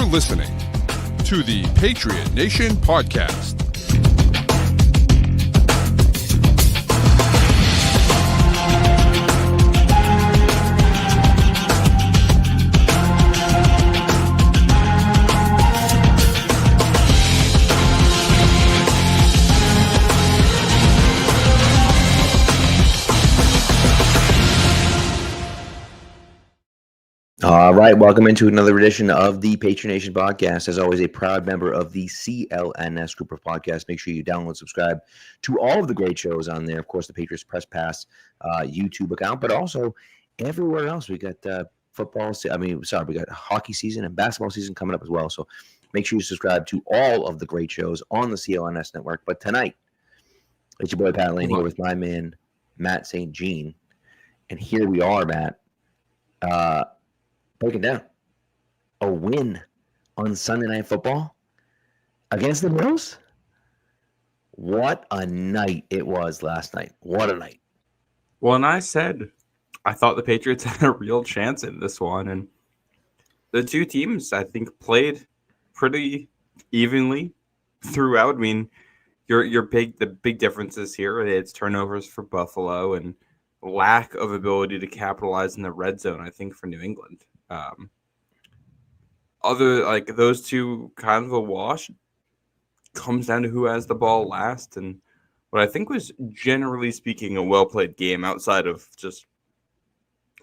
listening to the Patriot Nation Podcast. All right, welcome into another edition of the Patriot Nation Podcast. As always, a proud member of the CLNS group of podcasts. Make sure you download, subscribe to all of the great shows on there. Of course, the Patriots Press Pass YouTube account, but also everywhere else. We got football. We got hockey season and basketball season coming up as well. So make sure you subscribe to all of the great shows on the CLNS network. But tonight, it's your boy Pat Lane here with my man Matt St. Jean, and here we are, Matt. Breaking down a win on Sunday Night Football against the Bills. What a night it was last night. What a night. Well, and I said I thought the Patriots had a real chance in this one, and the two teams, I think, played pretty evenly throughout. I mean, the big differences here, it's turnovers for Buffalo and lack of ability to capitalize in the red zone, I think, for New England. Those two kind of a wash. Comes down to who has the ball last, and what I think was, generally speaking, a well-played game outside of just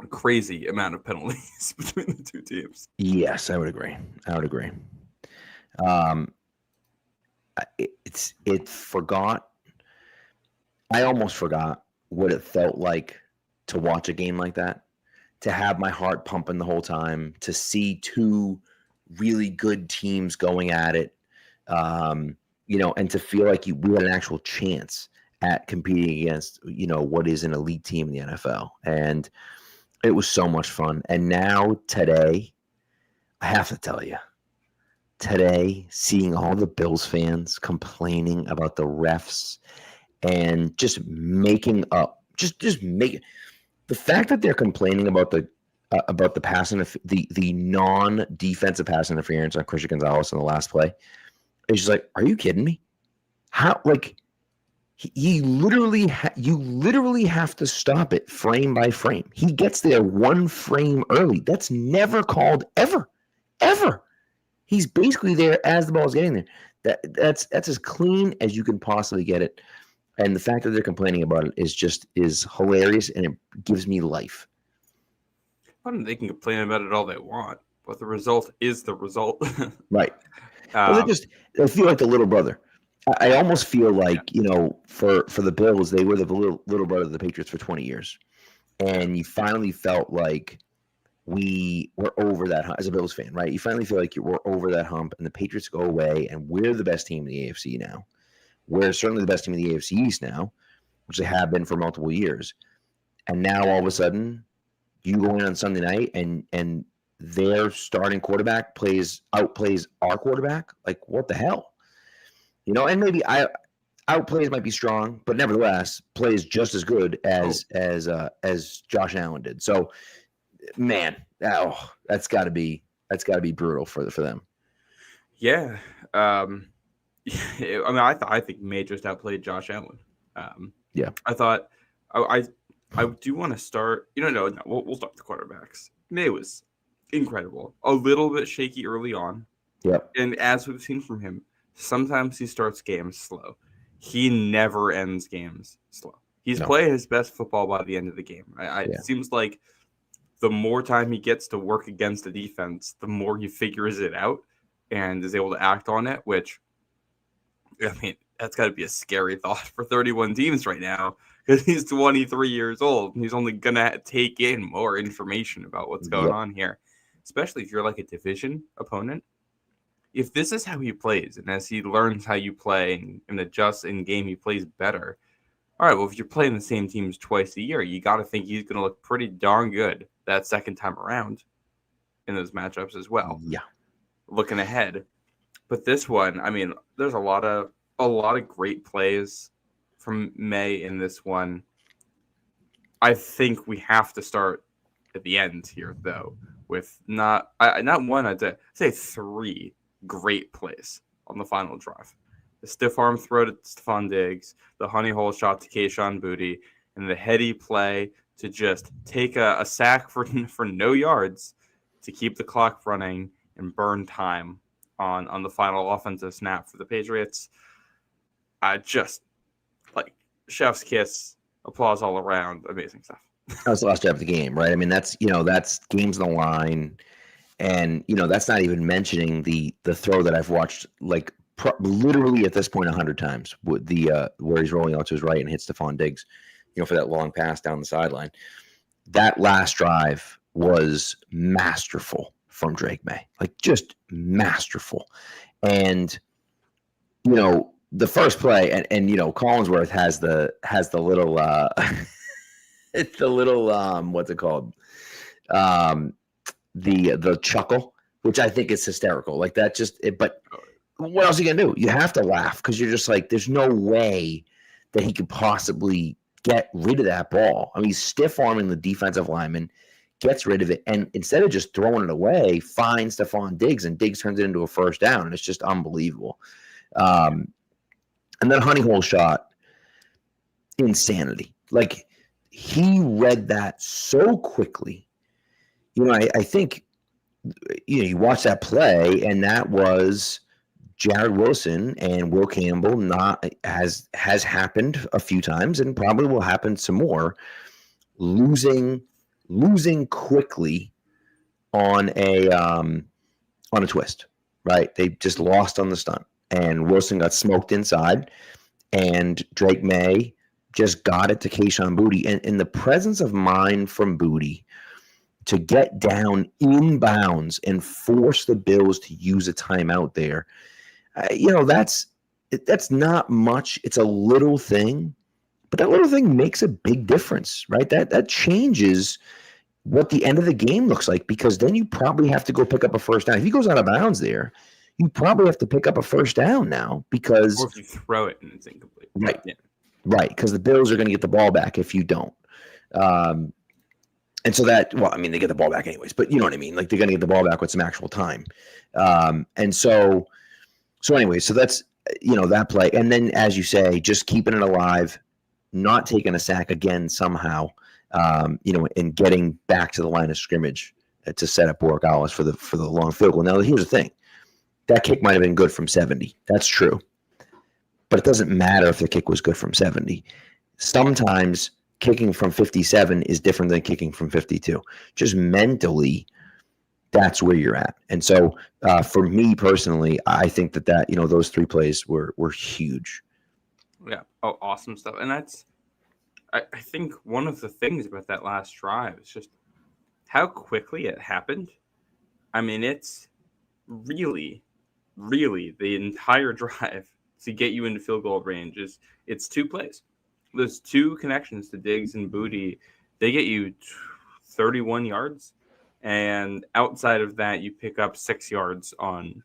a crazy amount of penalties between the two teams. Yes, I would agree. I almost forgot what it felt like to watch a game like that, to have my heart pumping the whole time, to see two really good teams going at it, and to feel like we had an actual chance at competing against, what is an elite team in the NFL. And it was so much fun. And now today, I have to tell you, seeing all the Bills fans complaining about the refs and just making up, just making the fact that they're complaining about the pass the non-defensive pass interference on Christian Gonzalez in the last play. It's just like, are you kidding me? How, like, you literally have to stop it frame by frame. He gets there one frame early. That's never called ever. He's basically there as the ball's getting there. That's as clean as you can possibly get it. And the fact that they're complaining about it is hilarious, and it gives me life. They can complain about it all they want, but the result is the result. Right. They feel like the little brother. I almost feel like, for the Bills, they were the little brother of the Patriots for 20 years. And you finally felt like we were over that hump as a Bills fan, right? You finally feel like we're over that hump, and the Patriots go away, and we're the best team in the AFC now. We're certainly the best team in the AFC East now, which they have been for multiple years. And now all of a sudden, you go in on Sunday night and their starting quarterback outplays our quarterback. Like, what the hell? And maybe outplays might be strong, but nevertheless plays just as good as Josh Allen did. So, man, that's got to be brutal for them. Yeah. I think Maye just outplayed Josh Allen. Yeah. I thought I do want to start. No, we'll start with the quarterbacks. Maye was incredible. A little bit shaky early on. Yep. And as we've seen from him, sometimes he starts games slow. He never ends games slow. He's playing his best football by the end of the game. It seems like the more time he gets to work against the defense, the more he figures it out and is able to act on it, which, that's got to be a scary thought for 31 teams right now, because he's 23 years old and he's only going to take in more information about what's going on here, especially if you're like a division opponent. If this is how he plays, and as he learns how you play and adjusts in game, he plays better. All right, well, if you're playing the same teams twice a year, you got to think he's going to look pretty darn good that second time around in those matchups as well. Yeah. Looking ahead. But this one, there's a lot of great plays from Maye in this one. I think we have to start at the end here, though, with not one, I'd say 3 great plays on the final drive. The stiff arm throw to Stephon Diggs, the honey hole shot to Kayshon Boutte, and the heady play to just take a sack for no yards to keep the clock running and burn time on the final offensive snap for the Patriots. Just like chef's kiss, applause all around, amazing stuff. That was the last drive of the game, right? I mean, that's games on the line, and that's not even mentioning the throw that I've watched like literally at this point 100 times. With the where he's rolling out to his right and hits Stephon Diggs, for that long pass down the sideline. That last drive was masterful from Drake Maye, like just masterful, and the first play, and Collinsworth has the little it's the little what's it called? The chuckle, which I think is hysterical. Like that but what else are you gonna do? You have to laugh because you're just like, there's no way that he could possibly get rid of that ball. I mean, he's stiff arming the defensive lineman, gets rid of it, and instead of just throwing it away, finds Stephon Diggs, and Diggs turns it into a first down, and it's just unbelievable. And then honey hole shot, insanity. Like, he read that so quickly. I think you watch that play, and that was Jared Wilson and Will Campbell. Has happened a few times, and probably will happen some more. Losing quickly on a twist, right? They just lost on the stunt, and Wilson got smoked inside, and Drake Maye just got it to Kayshon Boutte. And in the presence of mind from Boutte to get down in bounds and force the Bills to use a timeout there, that's not much. It's a little thing, but that little thing makes a big difference, right? That changes what the end of the game looks like, because then you probably have to go pick up a first down. If he goes out of bounds there, you probably have to pick up a first down now, because or if you throw it and it's incomplete. Right. Yeah. Right, because the Bills are going to get the ball back if you don't. And so they get the ball back anyways, but you know what I mean? Like, they're going to get the ball back with some actual time. And so anyway, so that's, that play. And then, as you say, just keeping it alive, not taking a sack again somehow, and getting back to the line of scrimmage to set up Borregales for the long field goal. Now, here's the thing. That kick might have been good from 70. That's true. But it doesn't matter if the kick was good from 70. Sometimes kicking from 57 is different than kicking from 52. Just mentally, that's where you're at. And so for me personally, I think that those 3 plays were huge. Yeah. Oh, awesome stuff. And that's, I think one of the things about that last drive is just how quickly it happened. I mean, it's really, really the entire drive to get you into field goal range it's 2 plays. Those 2 connections to Diggs and Boutte, they get you 31 yards. And outside of that, you pick up 6 yards on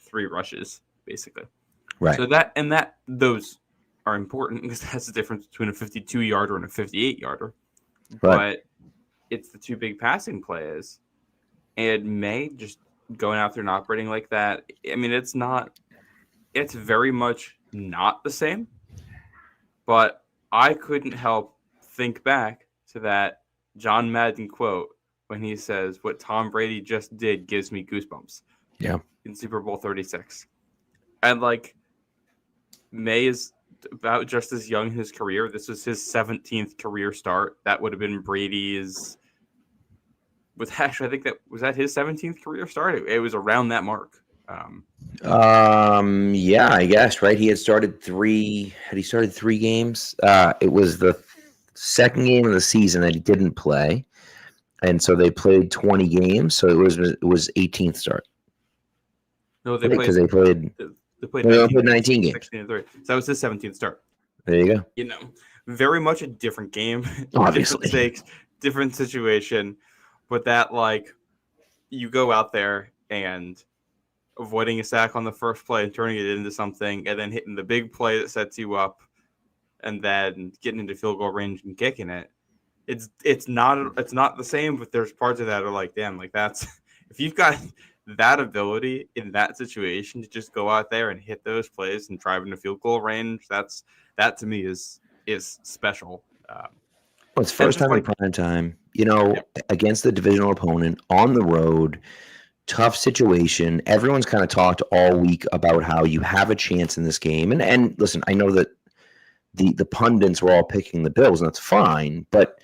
3 rushes, basically. Right. So those are important, because that's the difference between a 52-yarder and a 58-yarder. Right. But it's the 2 big passing plays. And Maye just going out there and operating like that, I mean, it's very much not the same. But I couldn't help think back to that John Madden quote when he says, "What Tom Brady just did gives me goosebumps." Yeah. In Super Bowl 36. And Maye is about just as young in his career. This was his 17th career start. That would have been Brady's. I think was that his 17th career start. It was around that mark. Yeah, I guess, right. He had started 3 games. It was the second game of the season that he didn't play. And so they played 20 games. So it was 18th start. No, they played 19 games. 16 and 3. So that was his 17th start. There you go. Very much a different game. Obviously. Different stakes, different situation. But that, you go out there and avoiding a sack on the first play and turning it into something, and then hitting the big play that sets you up, and then getting into field goal range and kicking it. it's not the same, but there's parts of that are like, damn, like that's if you've got that ability in that situation to just go out there and hit those plays and drive into field goal range, that to me is special. Well, it's first time in prime time, against the divisional opponent on the road, tough situation. Everyone's kind of talked all week about how you have a chance in this game. And listen, I know that the pundits were all picking the Bills, and that's fine. But,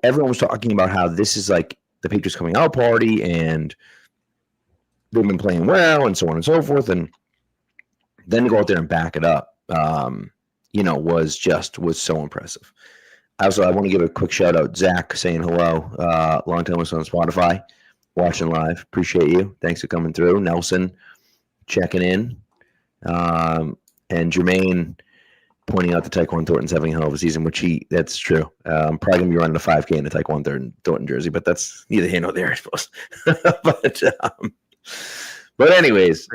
everyone was talking about how this is like the Patriots coming out party, and they've been playing well, and so on and so forth. And then to go out there and back it up, was so impressive. Also, I want to give a quick shout out, Zach, saying hello. Long time listener on Spotify, watching live. Appreciate you. Thanks for coming through. Nelson checking in. And Jermaine pointing out that Tyquan Thornton's having a hell of a season, that's true. I'm probably going to be running a 5K in the Tyquan Thornton jersey, but that's neither here nor there, I suppose. but anyways.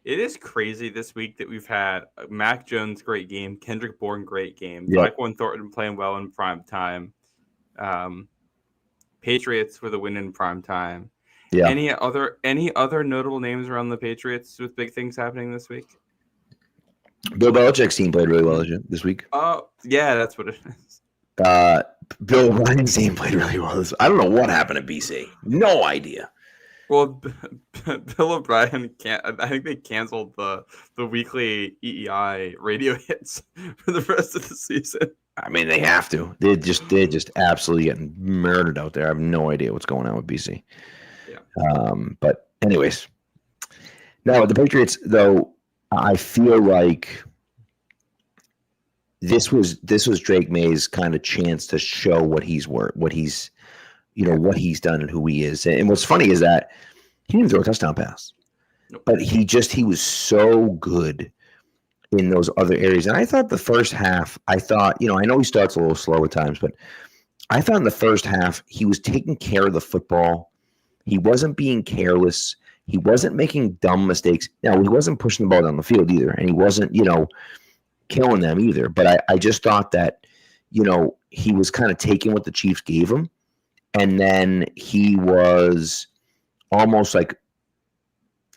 It is crazy this week that we've had Mac Jones great game, Kendrick Bourne great game, yep. Tyquan Thornton playing well in prime time, Patriots with a win in prime time. Yeah. Any other notable names around the Patriots with big things happening this week? Bill Belichick's team played really well this week. Oh, yeah, that's what it is. Bill O'Brien's team played really well. I don't know what happened at BC. No idea. Well, Bill O'Brien I think they canceled the weekly EEI radio hits for the rest of the season. I mean, they have to. They're just absolutely getting murdered out there. I have no idea what's going on with BC. Yeah. But anyways, now with the Patriots, though, I feel like this was Drake Maye's kind of chance to show what he's done and who he is. And what's funny is that he didn't throw a touchdown pass, but he was so good in those other areas. And I thought the first half, I know he starts a little slow at times, but I thought in the first half, he was taking care of the football. He wasn't being careless. He wasn't making dumb mistakes. Now, he wasn't pushing the ball down the field either, and he wasn't, killing them either. But I just thought that, he was kind of taking what the Chiefs gave him. And then he was almost like,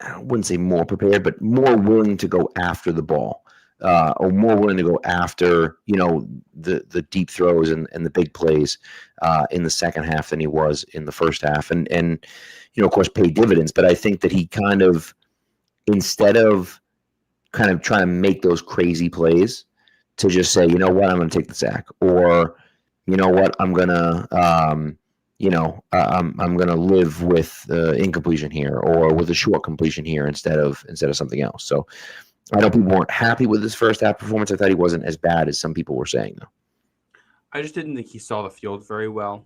I wouldn't say more prepared, but more willing to go after the ball, or more willing to go after, the deep throws and the big plays in the second half than he was in the first half. And of course, paid dividends. But I think that he kind of, instead of kind of trying to make those crazy plays, to just say, you know what, I'm going to take the sack, or you know what, I'm going to, I'm going to live with incompletion here, or with a short completion here instead of something else. So I know people weren't happy with his first half performance. I thought he wasn't as bad as some people were saying, though. I just didn't think he saw the field very well.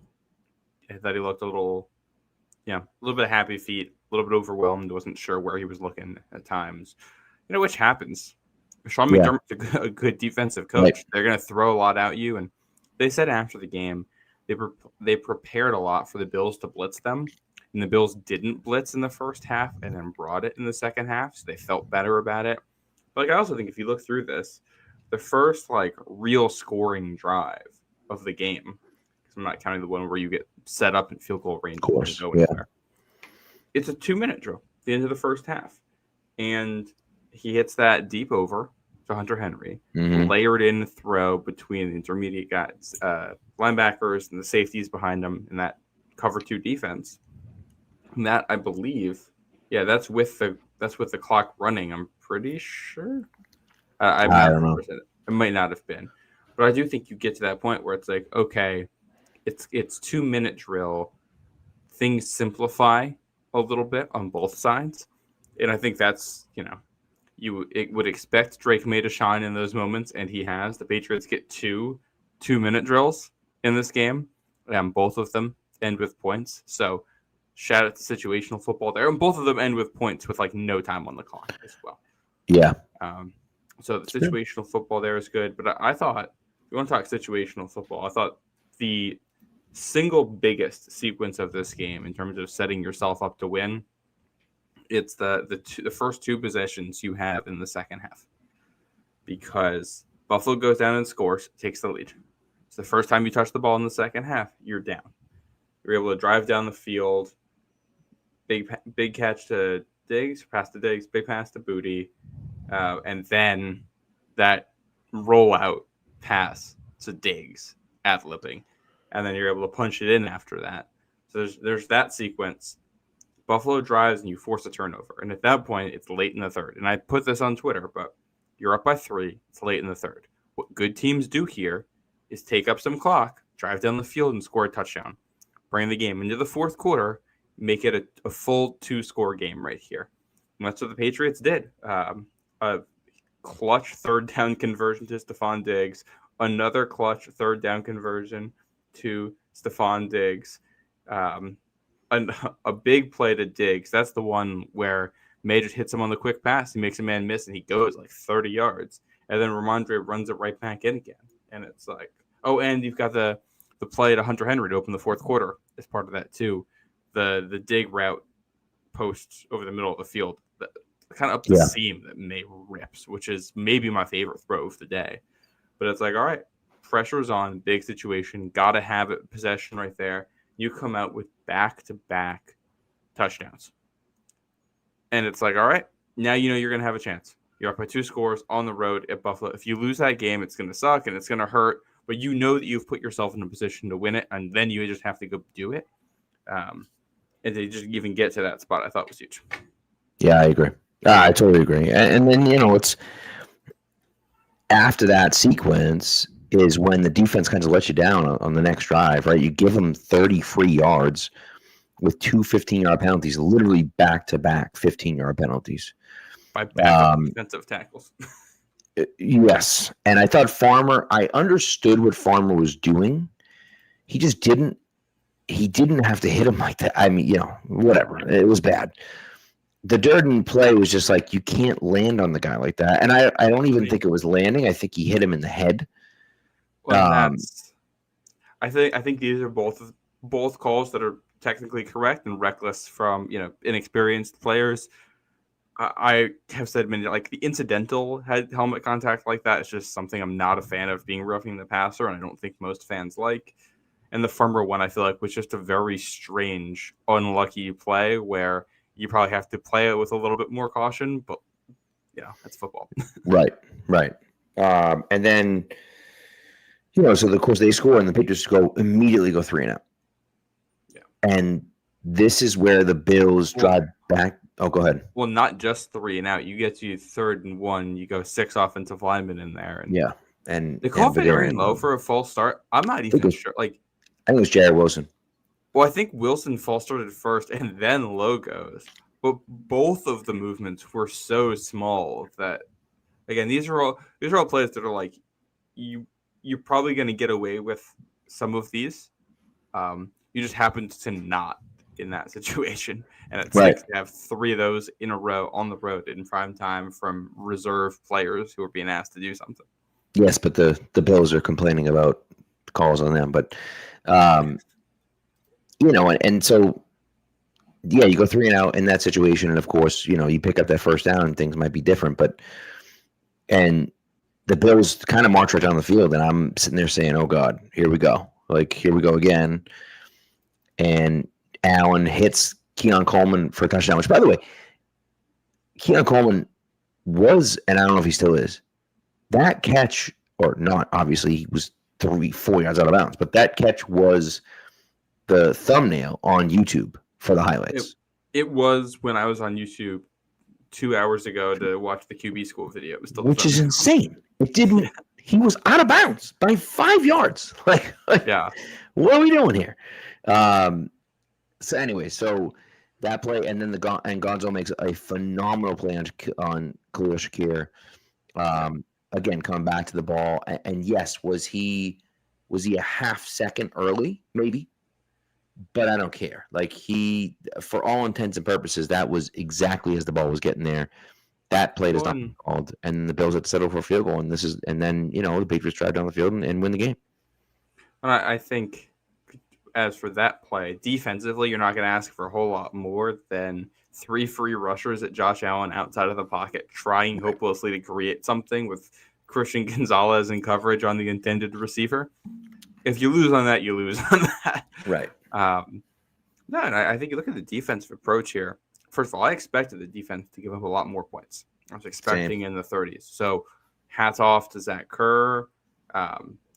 I thought he looked a little bit of happy feet, a little bit overwhelmed, wasn't sure where he was looking at times. Which happens. Sean McDermott's a good defensive coach. Right. They're going to throw a lot at you. And they said after the game, they prepared a lot for the Bills to blitz them. And the Bills didn't blitz in the first half and then brought it in the second half. So they felt better about it. But I also think if you look through this, the first real scoring drive of the game, because I'm not counting the one where you get set up in field goal range. Of course, It's a 2-minute drill at the end of the first half. And he hits that deep over to Hunter Henry, layered in throw between the intermediate guys, linebackers and the safeties behind him in that cover 2 defense. And that, I believe, that's with the clock running. I'm pretty sure. I don't know. It might not have been, but I do think you get to that point where it's like, okay, it's 2-minute drill. Things simplify a little bit on both sides, and I think that's it would expect Drake Maye to shine in those moments, and he has. The Patriots get 2-minute drills in this game, and both of them end with points. So shout out to situational football there, and both of them end with points with no time on the clock as well. Yeah. So the situational football there is good, but I thought, if you want to talk situational football, I thought the single biggest sequence of this game in terms of setting yourself up to win, it's the first 2 possessions you have in the second half, because Buffalo goes down and scores, takes the lead. It's the first time you touch the ball in the second half, you're down. You're able to drive down the field, big catch to Diggs, pass to Diggs, big pass to Booty, and then that rollout pass to Diggs ad-libbing, and then you're able to punch it in after that. So there's that sequence. Buffalo drives and you force a turnover, and at that point it's late in the third. And I put this on Twitter, but you're up by 3. It's late in the third. What good teams do here is take up some clock, drive down the field, and score a touchdown. Bring the game into the fourth quarter, make it a full 2-score game right here. And that's what the Patriots did. A clutch third down conversion to Stephon Diggs, another clutch third down conversion to Stephon Diggs, a big play to Diggs. That's the one where Maye just hits him on the quick pass. He makes a man miss, and he goes like 30 yards. And then Ramondre runs it right back in again. And it's like, oh, and you've got the play to Hunter Henry to open the fourth quarter as part of that too. The dig route post over the middle of the field, kind of up the seam that Maye rips, which is maybe my favorite throw of the day. But it's like, all right, pressure's on, big situation, got to have it possession right there. You come out with back-to-back touchdowns. And it's like, all right, now you know you're going to have a chance. You're up by 2 scores on the road at Buffalo. If you lose that game, it's going to suck and it's going to hurt, but you know that you've put yourself in a position to win it, and then you just have to go do it. And they just even get to that spot, I thought was huge. Yeah, I agree. I totally agree. And then, it's after that sequence is when the defense kind of lets you down on the next drive, right? You give them 30 free yards with 2 15-yard penalties, literally back-to-back 15-yard penalties. By backup defensive tackles. Yes. And I thought I understood what Farmer was doing. He just didn't have to hit him like that. I mean, whatever. It was bad. The Durden play was just like, you can't land on the guy like that. And I don't even think it was landing. I think he hit him in the head. Well, I think these are both calls that are technically correct and reckless from inexperienced players. I have said many, like the incidental helmet contact like that is just something I'm not a fan of, being roughing the passer, and I don't think most fans like. And the Farmer one, I feel like, was just a very strange, unlucky play where you probably have to play it with a little bit more caution, but that's football. Right. And then, so of course they score and the Patriots immediately go 3-and-out. Yeah. And this is where the Bills drive back. Oh, go ahead. Well, not just 3-and-out. You get to 3rd and 1. You go 6 offensive linemen in there. And yeah. And they call it very low for a false start. I'm not even sure. I think it was Jared Wilson. Well, I think Wilson false started first and then Lowe goes. But both of the movements were so small that, again, these are all plays that are like, you're probably going to get away with some of these. You just happened to not in that situation. And it's like to have 3 of those in a row on the road in prime time from reserve players who are being asked to do something. Yes, but the Bills are complaining about calls on them. But, and so, yeah, you go 3-and-out in that situation. And, of course, you pick up that first down and things might be different. And the Bills kind of march right down the field. And I'm sitting there saying, oh, God, here we go. Like, here we go again. And Allen hits Keon Coleman for a touchdown, which, by the way, Keon Coleman was, and I don't know if he still is, that catch, or not, obviously, he was 3-4 yards out of bounds, but that catch was the thumbnail on YouTube for the highlights. It was when I was on YouTube 2 hours ago to watch the QB school video. It was still which is insane. It didn't. He was out of bounds by 5 yards. Like, yeah. What are we doing here? So anyway, that play, and then Gonzo makes a phenomenal play on Khalil Shakir. Again, coming back to the ball, and yes, was he a half second early? Maybe, but I don't care. Like, for all intents and purposes, that was exactly as the ball was getting there. That play does not be called, and the Bills had to settle for a field goal. And then the Patriots drive down the field and win the game. And I think, as for that play, defensively, you're not going to ask for a whole lot more than 3 free rushers at Josh Allen outside of the pocket, trying hopelessly to create something with Christian Gonzalez in coverage on the intended receiver. if you lose on that, you lose on that. Right. No, and I think you look at the defensive approach here. First of all, I expected the defense to give up a lot more points. I was expecting in the 30s. So hats off to Zach Kerr,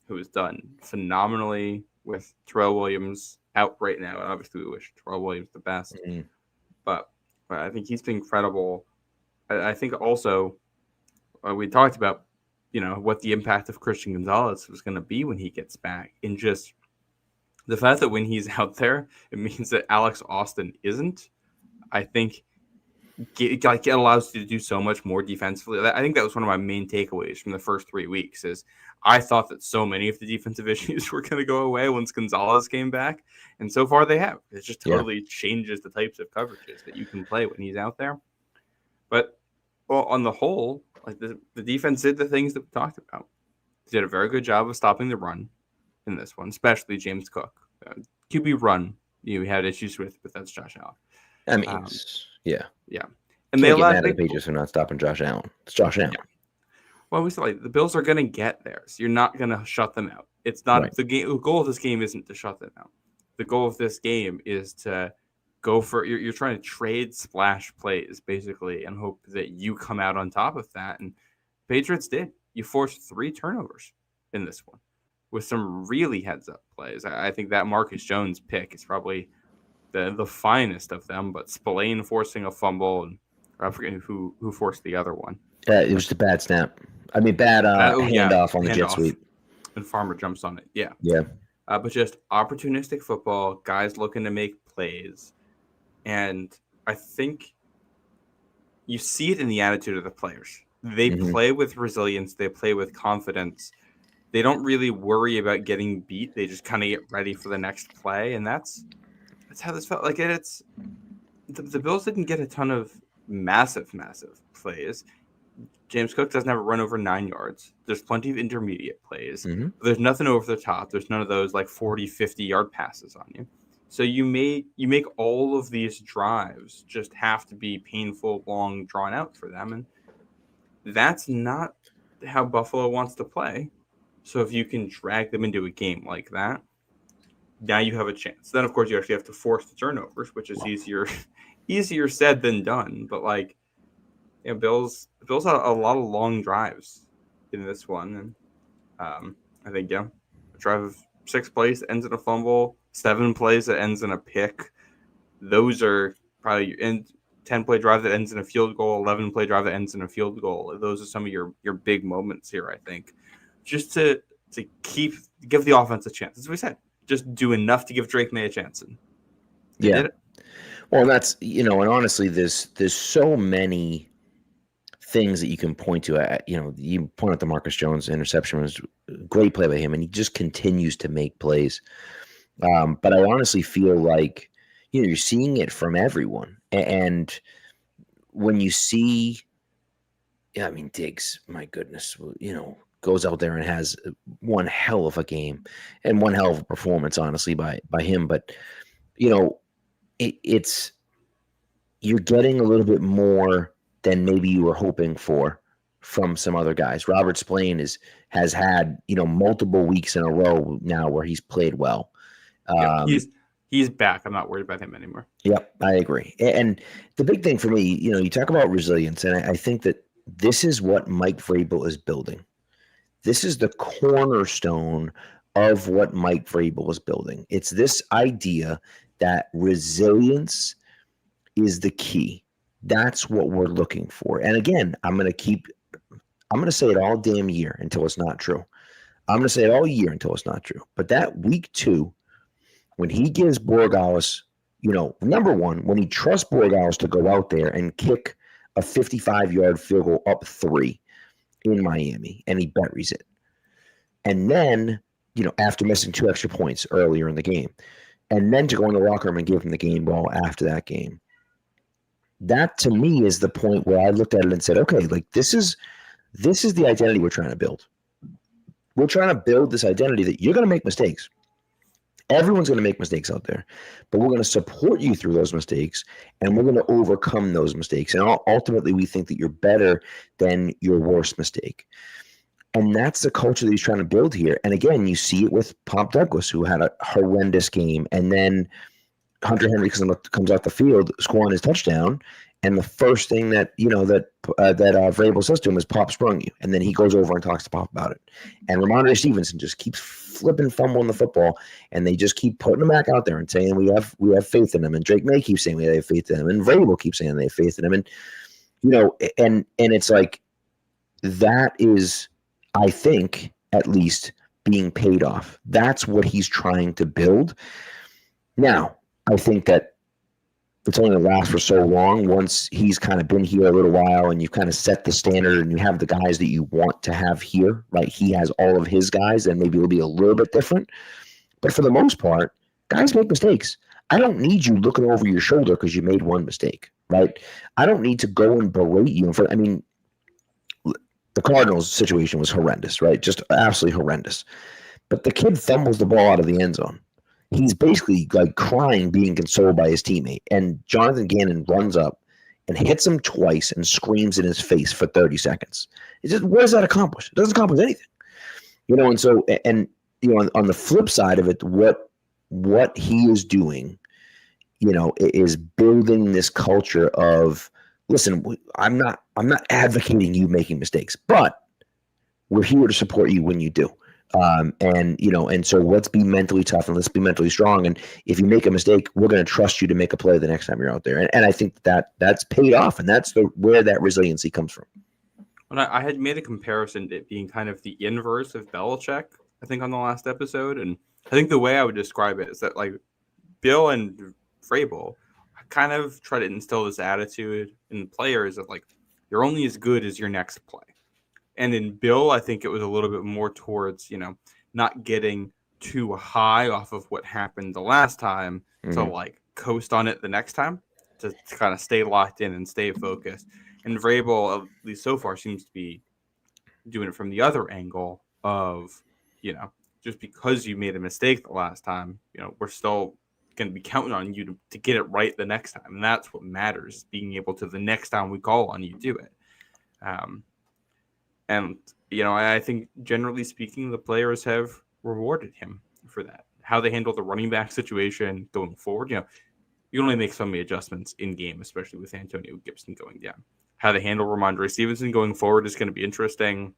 who has done phenomenally with Terrell Williams out right now. And obviously, we wish Terrell Williams the best. Mm-hmm. But I think he's been incredible. I think also we talked about, what the impact of Christian Gonzalez was going to be when he gets back. And just the fact that when he's out there, it means that Alex Austin isn't. I think it allows you to do so much more defensively. I think that was one of my main takeaways from the first 3 weeks is I thought that so many of the defensive issues were going to go away once Gonzalez came back. And so far they have. It just totally changes the types of coverages that you can play when he's out there. But on the whole, like the defense did the things that we talked about. They did a very good job of stopping the run in this one, especially James Cook. QB run, we had issues with, but that's Josh Allen. I mean, yeah. And they allowed the Patriots for not stopping Josh Allen. It's Josh Allen. Yeah. Well, we said the Bills are going to get there, so you're not going to shut them out. It's not the game. The goal of this game isn't to shut them out. The goal of this game is to go for. You're trying to trade splash plays basically, and hope that you come out on top of that. And Patriots did. You forced 3 turnovers in this one with some really heads up plays. I think that Marcus Jones pick is probably the finest of them, but Spillane forcing a fumble, and I forget who forced the other one. It was the bad snap. I mean, bad handoff on the jet sweep. And Farmer jumps on it. Yeah. Yeah. But just opportunistic football, guys looking to make plays. And I think you see it in the attitude of the players. They play with resilience. They play with confidence. They don't really worry about getting beat. They just kind of get ready for the next play. And that's how this felt. Like it's the Bills didn't get a ton of massive plays. James Cook doesn't have a run over 9 yards. There's plenty of intermediate plays. There's nothing over the top. There's none of those like 40, 50-yard passes on you. So you make all of these drives just have to be painful, long, drawn out for them. And that's not how Buffalo wants to play. So if you can drag them into a game like that, now you have a chance. Then, of course, you actually have to force the turnovers, which is easier said than done. But Bills had a lot of long drives in this one, and I think a drive of 6 plays that ends in a fumble, 7 plays that ends in a pick. Those are probably 10-play drive that ends in a field goal, 11-play drive that ends in a field goal. Those are some of your big moments here, I think, just to give the offense a chance. As we said, just do enough to give Drake Maye a chance. And they did it. Well, that's and honestly, there's so many things that you can point to. You point out the Marcus Jones interception was a great play by him, and he just continues to make plays. But I honestly feel like you're seeing it from everyone, and when you see, Diggs, my goodness, goes out there and has one hell of a game and one hell of a performance, honestly, by him. But it's you're getting a little bit more than maybe you were hoping for from some other guys. Robert Spillane has had multiple weeks in a row now where he's played well. He's back. I'm not worried about him anymore. Yep, I agree. And the big thing for me, you talk about resilience, and I think that this is what Mike Vrabel is building. This is the cornerstone of what Mike Vrabel is building. It's this idea that resilience is the key. That's what we're looking for. And again, I'm going to say it all damn year until it's not true. I'm going to say it all year until it's not true. But that week 2, when he gives Borregales, number one, when he trusts Borregales to go out there and kick a 55-yard field goal up 3 in Miami, and he buries it. And then, after missing 2 extra points earlier in the game, and then to go in the locker room and give him the game ball after that game. That to me is the point where I looked at it and said, okay, this is the identity we're trying to build. We're trying to build this identity that you're going to make mistakes. Everyone's going to make mistakes out there, but we're going to support you through those mistakes, and we're going to overcome those mistakes. And ultimately, we think that you're better than your worst mistake. And that's the culture that he's trying to build here. And again, you see it with Pop Douglas, who had a horrendous game. And then Hunter Henry comes off the field, scoring his touchdown. And the first thing that, Vrabel says to him is, Pop sprung you. And then he goes over and talks to Pop about it. And Ramondre Stevenson just keeps flipping, fumbling the football. And they just keep putting him back out there and saying, we have faith in him. And Drake Maye keeps saying we have faith in him. And Vrabel keeps saying they have faith in him. And, and it's like, that is, I think, at least being paid off. That's what he's trying to build. Now, I think that it's only going to last for so long. Once he's kind of been here a little while and you kind of set the standard and you have the guys that you want to have here, right? He has all of his guys, and maybe it'll be a little bit different. But for the most part, guys make mistakes. I don't need you looking over your shoulder because you made one mistake, right? I don't need to go and berate you. The Cardinals situation was horrendous, right? Just absolutely horrendous. But the kid fumbles the ball out of the end zone. He's basically like crying, being consoled by his teammate. And Jonathan Gannon runs up and hits him twice and screams in his face for 30 seconds. It's just, what does that accomplish? It doesn't accomplish anything. And so, on the flip side of it, what he is doing, is building this culture of, listen, I'm not advocating you making mistakes, but we're here to support you when you do. And so let's be mentally tough and let's be mentally strong. And if you make a mistake, we're going to trust you to make a play the next time you're out there. And I think that's paid off, and that's where that resiliency comes from. When I had made a comparison to it being kind of the inverse of Belichick, I think, on the last episode. And I think the way I would describe it is that, like, Bill and Vrabel kind of try to instill this attitude in players of, like, you're only as good as your next play. And in Bill, I think it was a little bit more towards, not getting too high off of what happened the last time to, like, coast on it the next time, to kind of stay locked in and stay focused. And Vrabel, at least so far, seems to be doing it from the other angle of, just because you made a mistake the last time, we're still going to be counting on you to get it right the next time. And that's what matters, being able to, the next time we call on you, do it. And, I think generally speaking, the players have rewarded him for that. How they handle the running back situation going forward, you can only make so many adjustments in game, especially with Antonio Gibson going down. How they handle Ramondre Stevenson going forward is going to be interesting.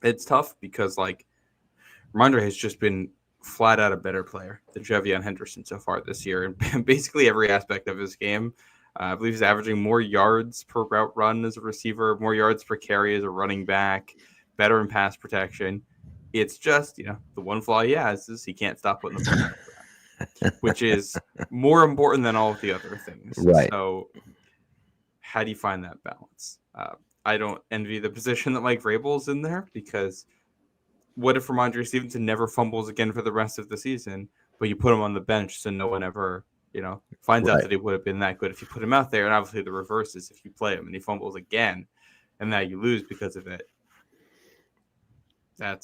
It's tough because, like, Ramondre has just been flat out a better player than Javion Henderson so far this year, and basically every aspect of his game. I believe he's averaging more yards per route run as a receiver, more yards per carry as a running back, better in pass protection. It's just, the one flaw he has is he can't stop putting the ball on the ground, which is more important than all of the other things. Right. So how do you find that balance? I don't envy the position that Mike Vrabel's in there, because what if Ramondre Stevenson never fumbles again for the rest of the season, but you put him on the bench so no one ever finds out that he would have been that good if you put him out there. And obviously the reverse is if you play him and he fumbles again and now you lose because of it. That'd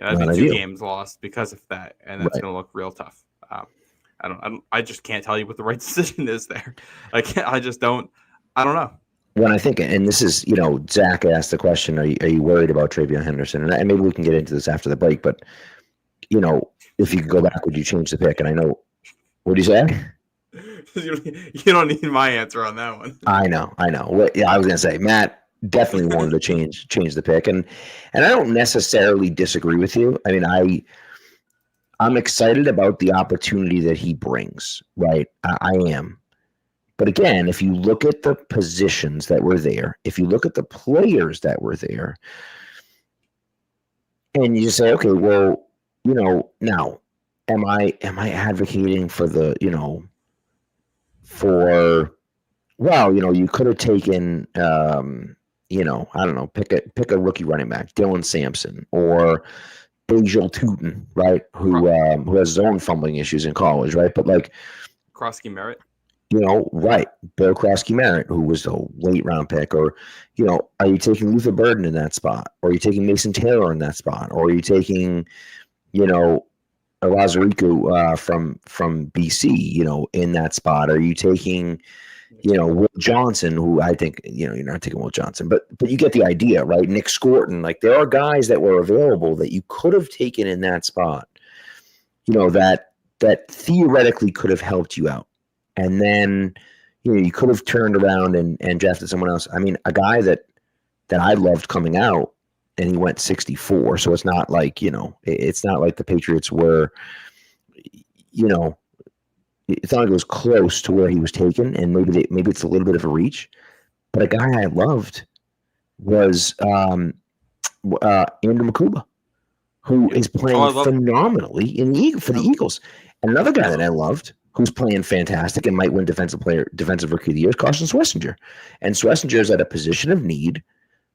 be 2 games lost because of that. And that's going to look real tough. I just can't tell you what the right decision is there. I don't know. When I think, and this is, Zach asked the question, are you worried about Travion Henderson? And maybe we can get into this after the break, but, if you could go back, would you change the pick? And I know, what do you say? You don't need my answer on that one. I know. Well, yeah, I was going to say, Matt definitely wanted to change the pick. And I don't necessarily disagree with you. I mean, I'm excited about the opportunity that he brings, right? I am. But again, if you look at the positions that were there, if you look at the players that were there, and you say, okay, well, now, am I advocating for the, you could have taken, I don't know, pick a rookie running back, Dylan Sampson or Bajal Tootin, right? Who has his own fumbling issues in college, right? But like Krosky Merritt. Right. Bill Krosky Merritt, who was a late round pick, or, are you taking Luther Burden in that spot? Or are you taking Mason Taylor in that spot? Or are you taking, Lazarico from BC, in that spot? Are you taking, Will Johnson, who I think, you're not taking Will Johnson, but you get the idea, right? Nick Scorton, like there are guys that were available that you could have taken in that spot, that theoretically could have helped you out. And then, you could have turned around and drafted someone else. I mean, a guy that I loved coming out, and he went 64. So it's not like, it's not like the Patriots were, it's not like it was close to where he was taken, and maybe it's a little bit of a reach. But a guy I loved was Andrew Makuba, who is playing phenomenally for the Eagles. And another guy that I loved, who's playing fantastic and might win defensive rookie of the year, is Carson Schlesinger. And Schlesinger is at a position of need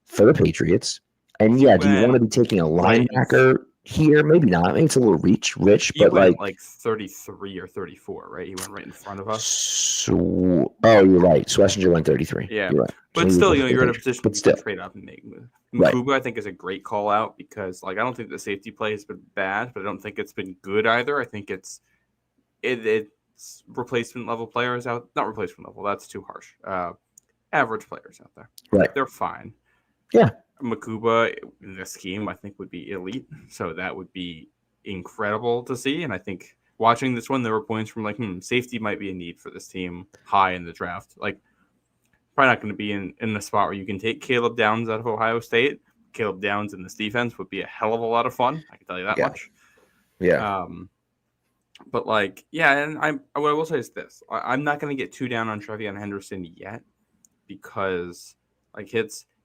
for the Patriots. And do you want to be taking a linebacker here? Maybe not. Maybe it's a little rich, he but went like 33 or 34, right? He went right in front of us. So, you're right. Schlesinger went 33. Yeah, you're right. But so still, you're in a position to trade up and make move. Right. Makuba, I think, is a great call out because, I don't think the safety play has been bad, but I don't think it's been good either. I think it's replacement level players out. Not replacement level. That's too harsh. Average players out there. Right. They're fine. Yeah. Makuba in this scheme, I think, would be elite. So that would be incredible to see. And I think watching this one, there were points from safety might be a need for this team high in the draft. Probably not going to be in the spot where you can take Caleb Downs out of Ohio State. Caleb Downs in this defense would be a hell of a lot of fun. I can tell you that much. Yeah. But and what I will say is this: I'm not going to get too down on Trevion Henderson yet because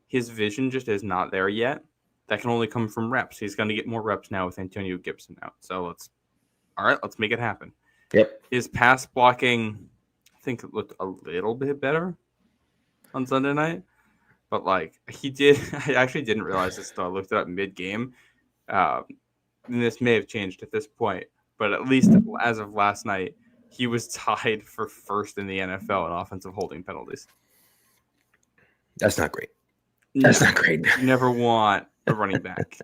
his vision just is not there yet. That can only come from reps. He's going to get more reps now with Antonio Gibson out. So let's make it happen. Yep. His pass blocking, I think it looked a little bit better on Sunday night. But he did, I actually didn't realize this until I looked it up mid-game. And this may have changed at this point, but at least as of last night, he was tied for first in the NFL in offensive holding penalties. That's not great. That's not great. You never want a running back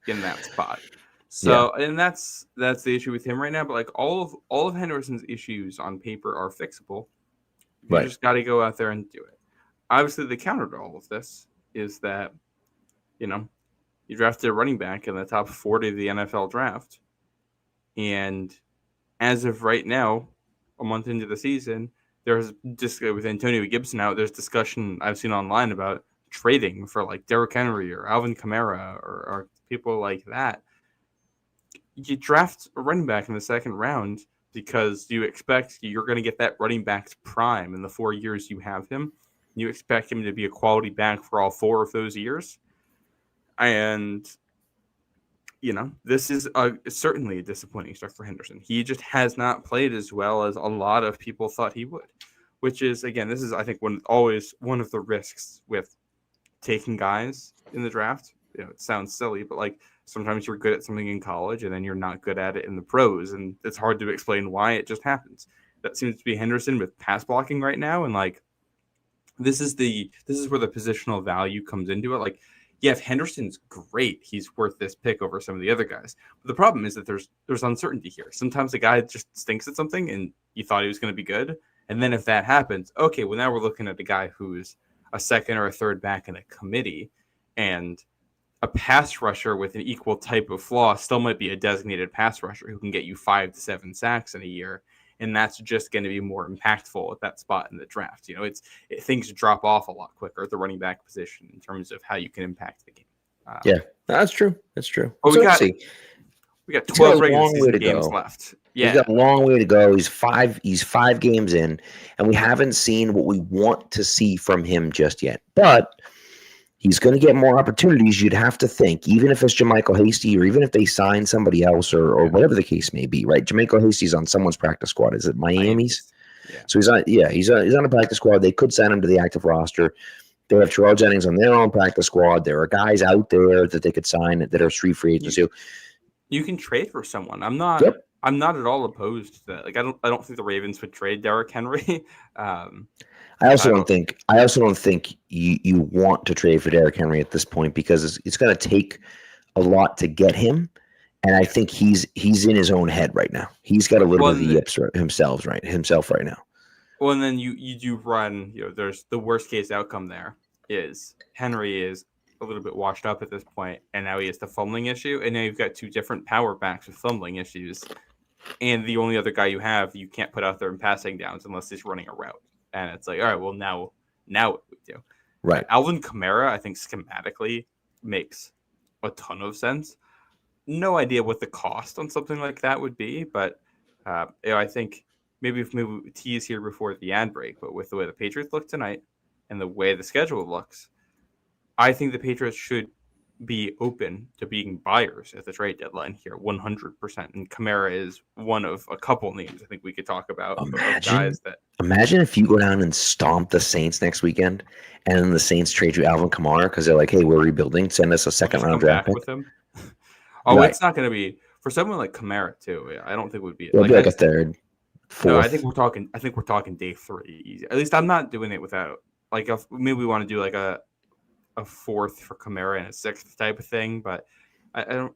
in that spot. So, and that's the issue with him right now. But all of Henderson's issues on paper are fixable. You just got to go out there and do it. Obviously, the counter to all of this is that, you drafted a running back in the top 40 of the NFL draft. And as of right now, a month into the season, there's just with Antonio Gibson out, there's discussion I've seen online about trading for Derrick Henry or Alvin Kamara or people like that. You draft a running back in the second round because you expect you're going to get that running back's prime in the 4 years you have him. You expect him to be a quality back for all 4 of those years. And, this is certainly a disappointing start for Henderson. He just has not played as well as a lot of people thought he would, which is, again, this is, I think, always one of the risks with taking guys in the draft. It sounds silly, but sometimes you're good at something in college and then you're not good at it in the pros. And it's hard to explain why it just happens. That seems to be Henderson with pass blocking right now. And this is where the positional value comes into it. If Henderson's great, he's worth this pick over some of the other guys. But the problem is that there's uncertainty here. Sometimes a guy just stinks at something and you thought he was going to be good. And then if that happens, okay, well, now we're looking at a guy who's a second or a third back in a committee, and a pass rusher with an equal type of flaw still might be a designated pass rusher who can get you 5 to 7 sacks in a year. And that's just going to be more impactful at that spot in the draft. Things drop off a lot quicker at the running back position in terms of how you can impact the game. That's true. That's true. But we got 12 regular season games left. Yeah, he's got a long way to go. He's 5 games in, and we haven't seen what we want to see from him just yet. But he's going to get more opportunities, you'd have to think, even if it's Jermichael Hasty or even if they sign somebody else or whatever the case may be, right? Jermichael Hasty's on someone's practice squad. Is it Miami's? Yeah. So he's on a practice squad. They could sign him to the active roster. They have Terrell Jennings on their own practice squad. There are guys out there that they could sign that are street free agents too. You can trade for someone. I'm not at all opposed to that. I don't think the Ravens would trade Derrick Henry. I also don't think you want to trade for Derrick Henry at this point because it's going to take a lot to get him, and I think he's in his own head right now. He's got a little bit of the yips himself right now. Well, and then you do run, there's the worst case outcome there is Henry is a little bit washed up at this point, and now he has the fumbling issue, and now you've got two different power backs with fumbling issues, and the only other guy you can't put out there in passing downs unless he's running a route. And it's like, all right, well, now what we do? Right. Alvin Kamara, I think schematically makes a ton of sense. No idea what the cost on something like that would be, but I think maybe we tease here before the ad break, but with the way the Patriots look tonight and the way the schedule looks, I think the Patriots should be open to being buyers at the trade deadline here, 100%. And Kamara is one of a couple names I think we could talk about. Imagine if you go down and stomp the Saints next weekend, and then the Saints trade you Alvin Kamara because they're like, "Hey, we're rebuilding. Send us a second-round draft pick." With him. Right. It's not going to be for someone like Kamara too. I don't think it would be. It'll be like a third, fourth. No, I think we're talking day 3. Easy. At least I'm not doing it without maybe we want to do like a fourth for Kamara and a 6th type of thing, but I gotta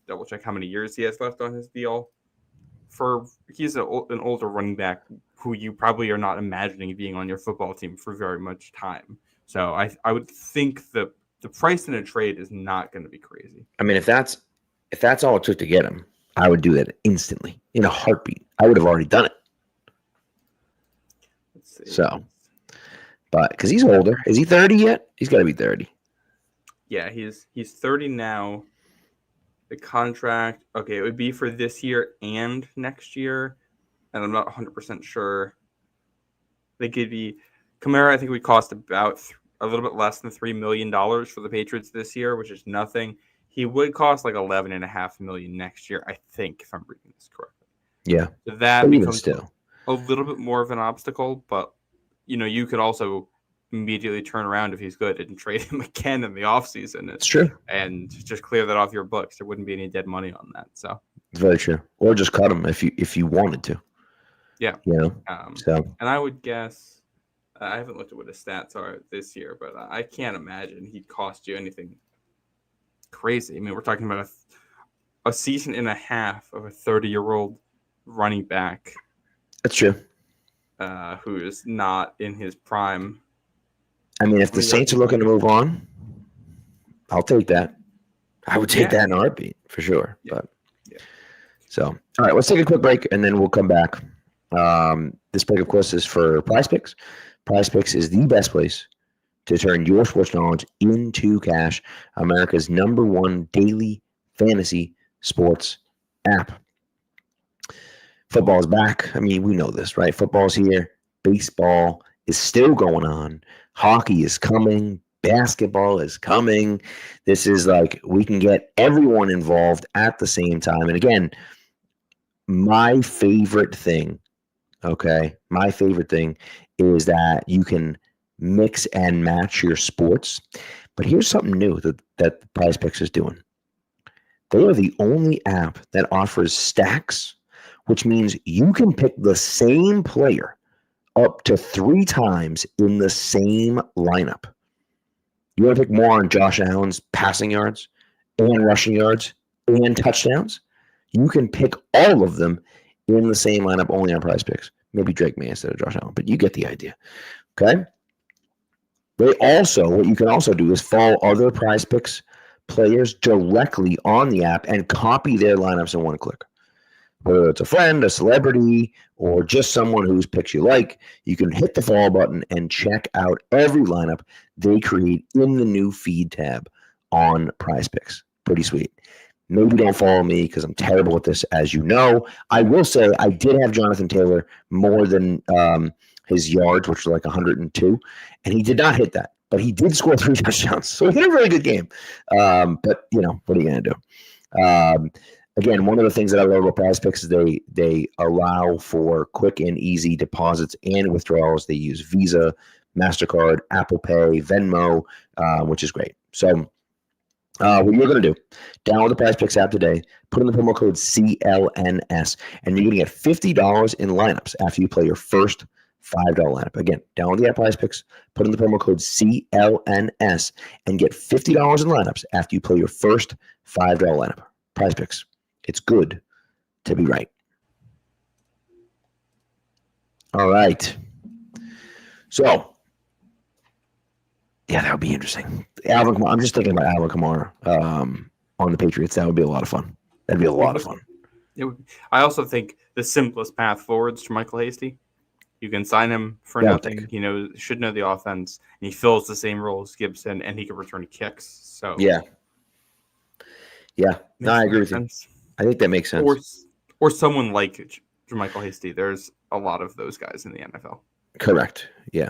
double check how many years he has left on his deal. He's an older running back who you probably are not imagining being on your football team for very much time. So I would think the price in a trade is not going to be crazy. I mean, if that's all it took to get him, I would do that instantly in a heartbeat. I would have already done it. Let's see. So. But because he's older, is he 30 yet? He's got to be 30. Yeah, he's 30 now. The contract, okay, it would be for this year and next year, and I'm not 100% sure. They could be Kamara. I think would cost about a little bit less than $3 million for the Patriots this year, which is nothing. He would cost like $11.5 million next year, I think, if I'm reading this correctly. Yeah, so that becomes still a little bit more of an obstacle, but. You could also immediately turn around if he's good and trade him again in the offseason. It's true. And just clear that off your books. There wouldn't be any dead money on that. So it's very true. Or just cut him if you wanted to. Yeah. So. And I would guess, I haven't looked at what his stats are this year, but I can't imagine he'd cost you anything crazy. I mean, we're talking about a season and a half of a 30-year-old running back. That's true. Who is not in his prime. I mean, if the Saints are looking to move on, I'll take that. I would take that in a heartbeat for sure. Yeah. But so, all right, let's take a quick break and then we'll come back. This break, of course, is for Prize Picks. Prize Picks is the best place to turn your sports knowledge into cash. America's #1 daily fantasy sports app. Football's back. I mean, we know this, right? Football's here. Baseball is still going on. Hockey is coming. Basketball is coming. This is like we can get everyone involved at the same time. And again, my favorite thing is that you can mix and match your sports. But here's something new that Prize Picks is doing. They are the only app that offers stacks, which means you can pick the same player up to 3 times in the same lineup. You want to pick more on Josh Allen's passing yards and rushing yards and touchdowns? You can pick all of them in the same lineup only on Prize Picks. Maybe Drake Maye instead of Josh Allen, but you get the idea. Okay? What you can also do is follow other Prize Picks players directly on the app and copy their lineups in one click. Whether it's a friend, a celebrity, or just someone whose picks you like, you can hit the follow button and check out every lineup they create in the new feed tab on Prize Picks. Pretty sweet. Maybe don't follow me because I'm terrible at this, as you know. I will say I did have Jonathan Taylor more than his yards, which were like 102, and he did not hit that. But he did score 3 touchdowns, so he had a very good game. But, what are you going to do? Again, one of the things that I love about Prize Picks is they allow for quick and easy deposits and withdrawals. They use Visa, MasterCard, Apple Pay, Venmo, which is great. So what you're going to do, download the Prize Picks app today, put in the promo code CLNS, and you're going to get $50 in lineups after you play your first $5 lineup. Again, download the app Prize Picks, put in the promo code CLNS, and get $50 in lineups after you play your first $5 lineup. Prize Picks. It's good to be right. All right. So, yeah, that would be interesting. Alvin Kamara, I'm just thinking about Alvin Kamara on the Patriots. That would be a lot of fun. That'd be a lot of fun. I also think the simplest path forward is to Michael Hasty. You can sign him for nothing. He should know the offense, and he fills the same role as Gibson, and he can return kicks. So yeah. No, I agree with you. I think that makes sense. Or someone like Michael Hasty. There's a lot of those guys in the NFL. Correct. Yeah.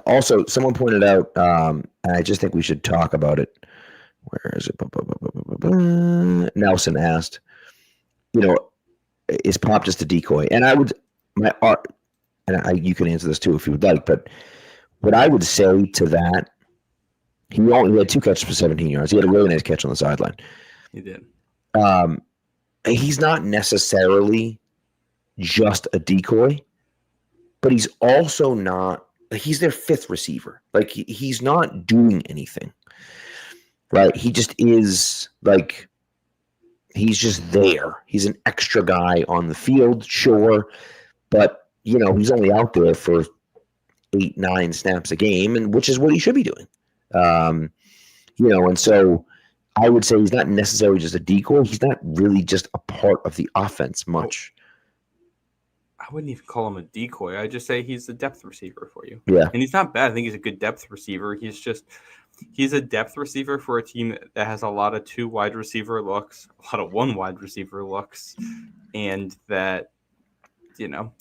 Also, someone pointed out, and I just think we should talk about it. Where is it? Nelson asked, is Pop just a decoy? And you can answer this too if you would like, but what I would say to that, he had 2 catches for 17 yards. He had a really nice catch on the sideline. He did. He's not necessarily just a decoy, but he's also not. He's their 5th receiver. Like, he's not doing anything, right? He just is like, he's just there. He's an extra guy on the field, sure, but he's only out there for 8-9 snaps a game, and which is what he should be doing. And so I would say he's not necessarily just a decoy. He's not really just a part of the offense much. I wouldn't even call him a decoy. I'd just say he's a depth receiver for you. Yeah. And he's not bad. I think he's a good depth receiver. He's a depth receiver for a team that has a lot of 2 wide receiver looks, a lot of 1 wide receiver looks, and that,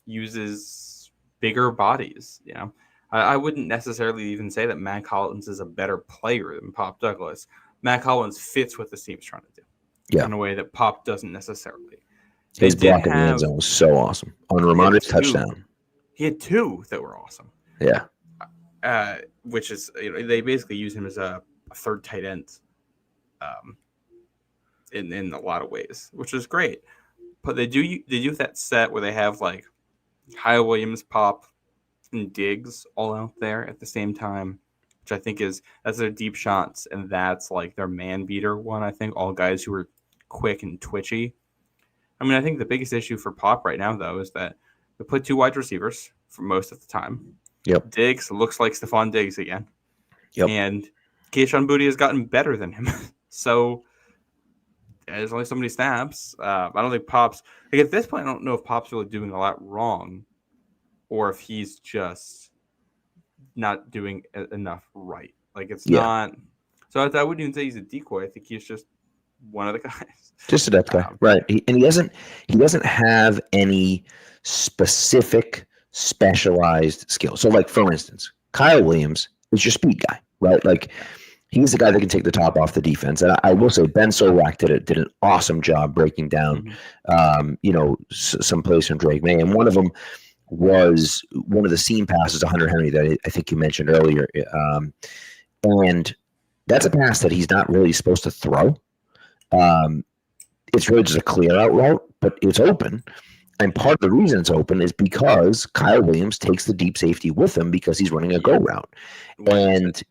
uses bigger bodies. I wouldn't necessarily even say that Mac Hollins is a better player than Pop Douglas. Mac Hollins fits what the team's trying to do in a way that Pop doesn't necessarily. His block in the end zone was so awesome. On Ramonda's touchdown. He had 2 that were awesome. Yeah. Which is, they basically use him as a 3rd tight end in a lot of ways, which is great. But they do that set where they have like Kyle Williams, Pop, and Diggs all out there at the same time, which I think that's their deep shots, and that's like their man beater one. I think all guys who are quick and twitchy. I mean, I think the biggest issue for Pop right now, though, is that they put 2 wide receivers for most of the time. Yep. Diggs looks like Stephon Diggs again. Yep. And Kayshon Boutte has gotten better than him. So there's only so many snaps. I don't think Pop's – at this point, I don't know if Pop's really doing a lot wrong or if he's just not doing enough right. Like, it's not – so I wouldn't even say he's a decoy. I think he's just one of the guys. Just a depth guy, right? He doesn't have any specific specialized skill. So, like, for instance, Kyle Williams is your speed guy, right? Like, he's the guy that can take the top off the defense. And I will say Ben Solak did an awesome job breaking down, some plays from Drake Maye, and one of them was one of the seam passes to Hunter Henry that I think you mentioned earlier, and that's a pass that he's not really supposed to throw. It's really just a clear out route, but it's open. And part of the reason it's open is because Kyle Williams takes the deep safety with him because he's running a go route. And,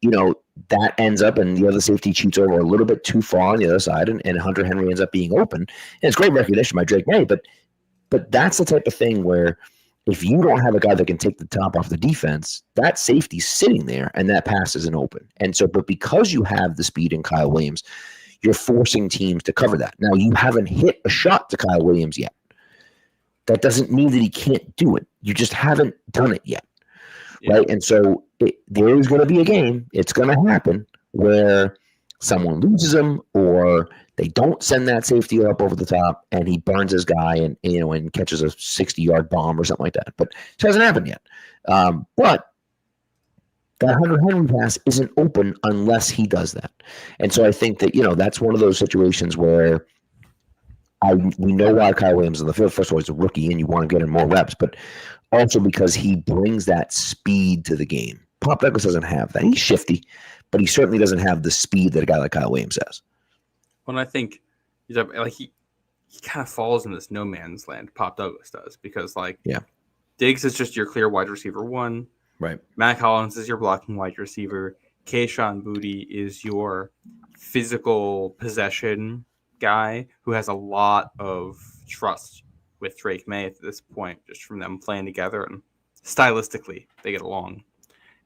that ends up and the other safety cheats over a little bit too far on the other side, and Hunter Henry ends up being open. And it's great recognition by Drake Maye, but that's the type of thing where if you don't have a guy that can take the top off the defense, that safety's sitting there and that pass isn't open. And so, but because you have the speed in Kyle Williams, you're forcing teams to cover that. Now, you haven't hit a shot to Kyle Williams yet. That doesn't mean that he can't do it. You just haven't done it yet, right? And so there is going to be a game. It's going to happen where someone loses him or they don't send that safety up over the top and he burns his guy and catches a 60-yard bomb or something like that. But it hasn't happened yet. But that Hunter Henry pass isn't open unless he does that. And so I think that, that's one of those situations where we know why Kyle Williams is on the field. First of all, he's a rookie and you want to get him more reps, but also because he brings that speed to the game. Pop Douglas doesn't have that. He's shifty, but he certainly doesn't have the speed that a guy like Kyle Williams has. Well, I think he kind of falls in this no man's land. Pop Douglas does because Diggs is just your clear wide receiver 1. Right. Mac Hollins is your blocking wide receiver. Kayshon Boutte is your physical possession guy who has a lot of trust with Drake Maye at this point, just from them playing together, and stylistically they get along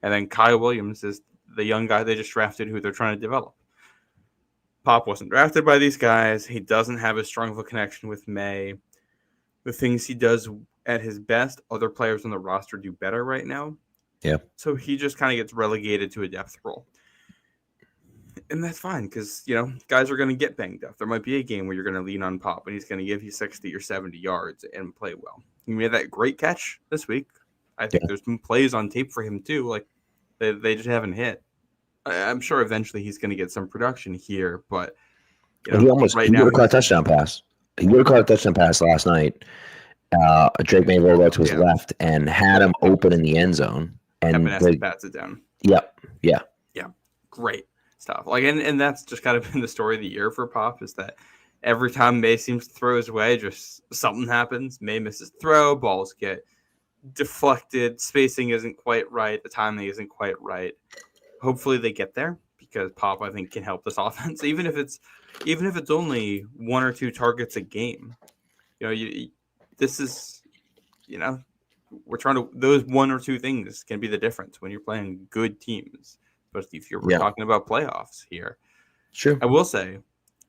And then Kyle Williams is the young guy they just drafted who they're trying to develop. Pop wasn't drafted by these guys. He doesn't have as strong of a connection with Maye. The things he does at his best, other players on the roster do better right now. Yeah. So he just kind of gets relegated to a depth role. And that's fine because, guys are going to get banged up. There might be a game where you're going to lean on Pop and he's going to give you 60 or 70 yards and play well. He made that great catch this week. I think there's some plays on tape for him too. Like they just haven't hit. I'm sure eventually he's going to get some production here, but he would have caught a touchdown pass. He would have caught a touchdown pass last night. Drake Maye rolled out to his left and had him open in the end zone. And bats it down. Yep. Yeah. Yeah. Great stuff. And that's just kind of been the story of the year for Pop, is that every time Maye seems to throw his way, just something happens. Maye misses throw, balls get deflected, spacing isn't quite right, the timing isn't quite right. Hopefully they get there, because Pop, I think, can help this offense, even if it's only 1 or 2 targets a game. This is, we're trying to, those 1 or 2 things can be the difference when you're playing good teams, especially if you're talking about playoffs here. Sure. I will say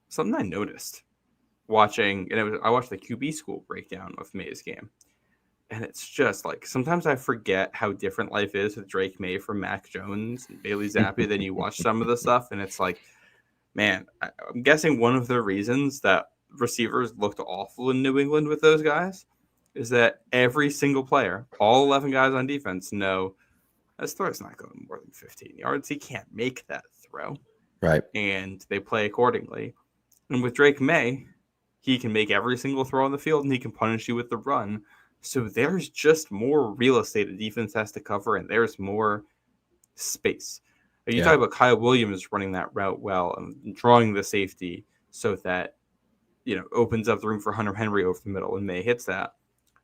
something I noticed watching, I watched the QB school breakdown of Maye's game. And it's just like, sometimes I forget how different life is with Drake Maye from Mac Jones and Bailey Zappi. Then you watch some of the stuff and it's like, man, I'm guessing one of the reasons that receivers looked awful in New England with those guys is that every single player, all 11 guys on defense, know this throw's not going more than 15 yards. He can't make that throw. Right. And they play accordingly. And with Drake Maye, he can make every single throw on the field and he can punish you with the run. So there's just more real estate a defense has to cover, and there's more space. You talk about Kyle Williams running that route well and drawing the safety so that, opens up the room for Hunter Henry over the middle when Maye hits that.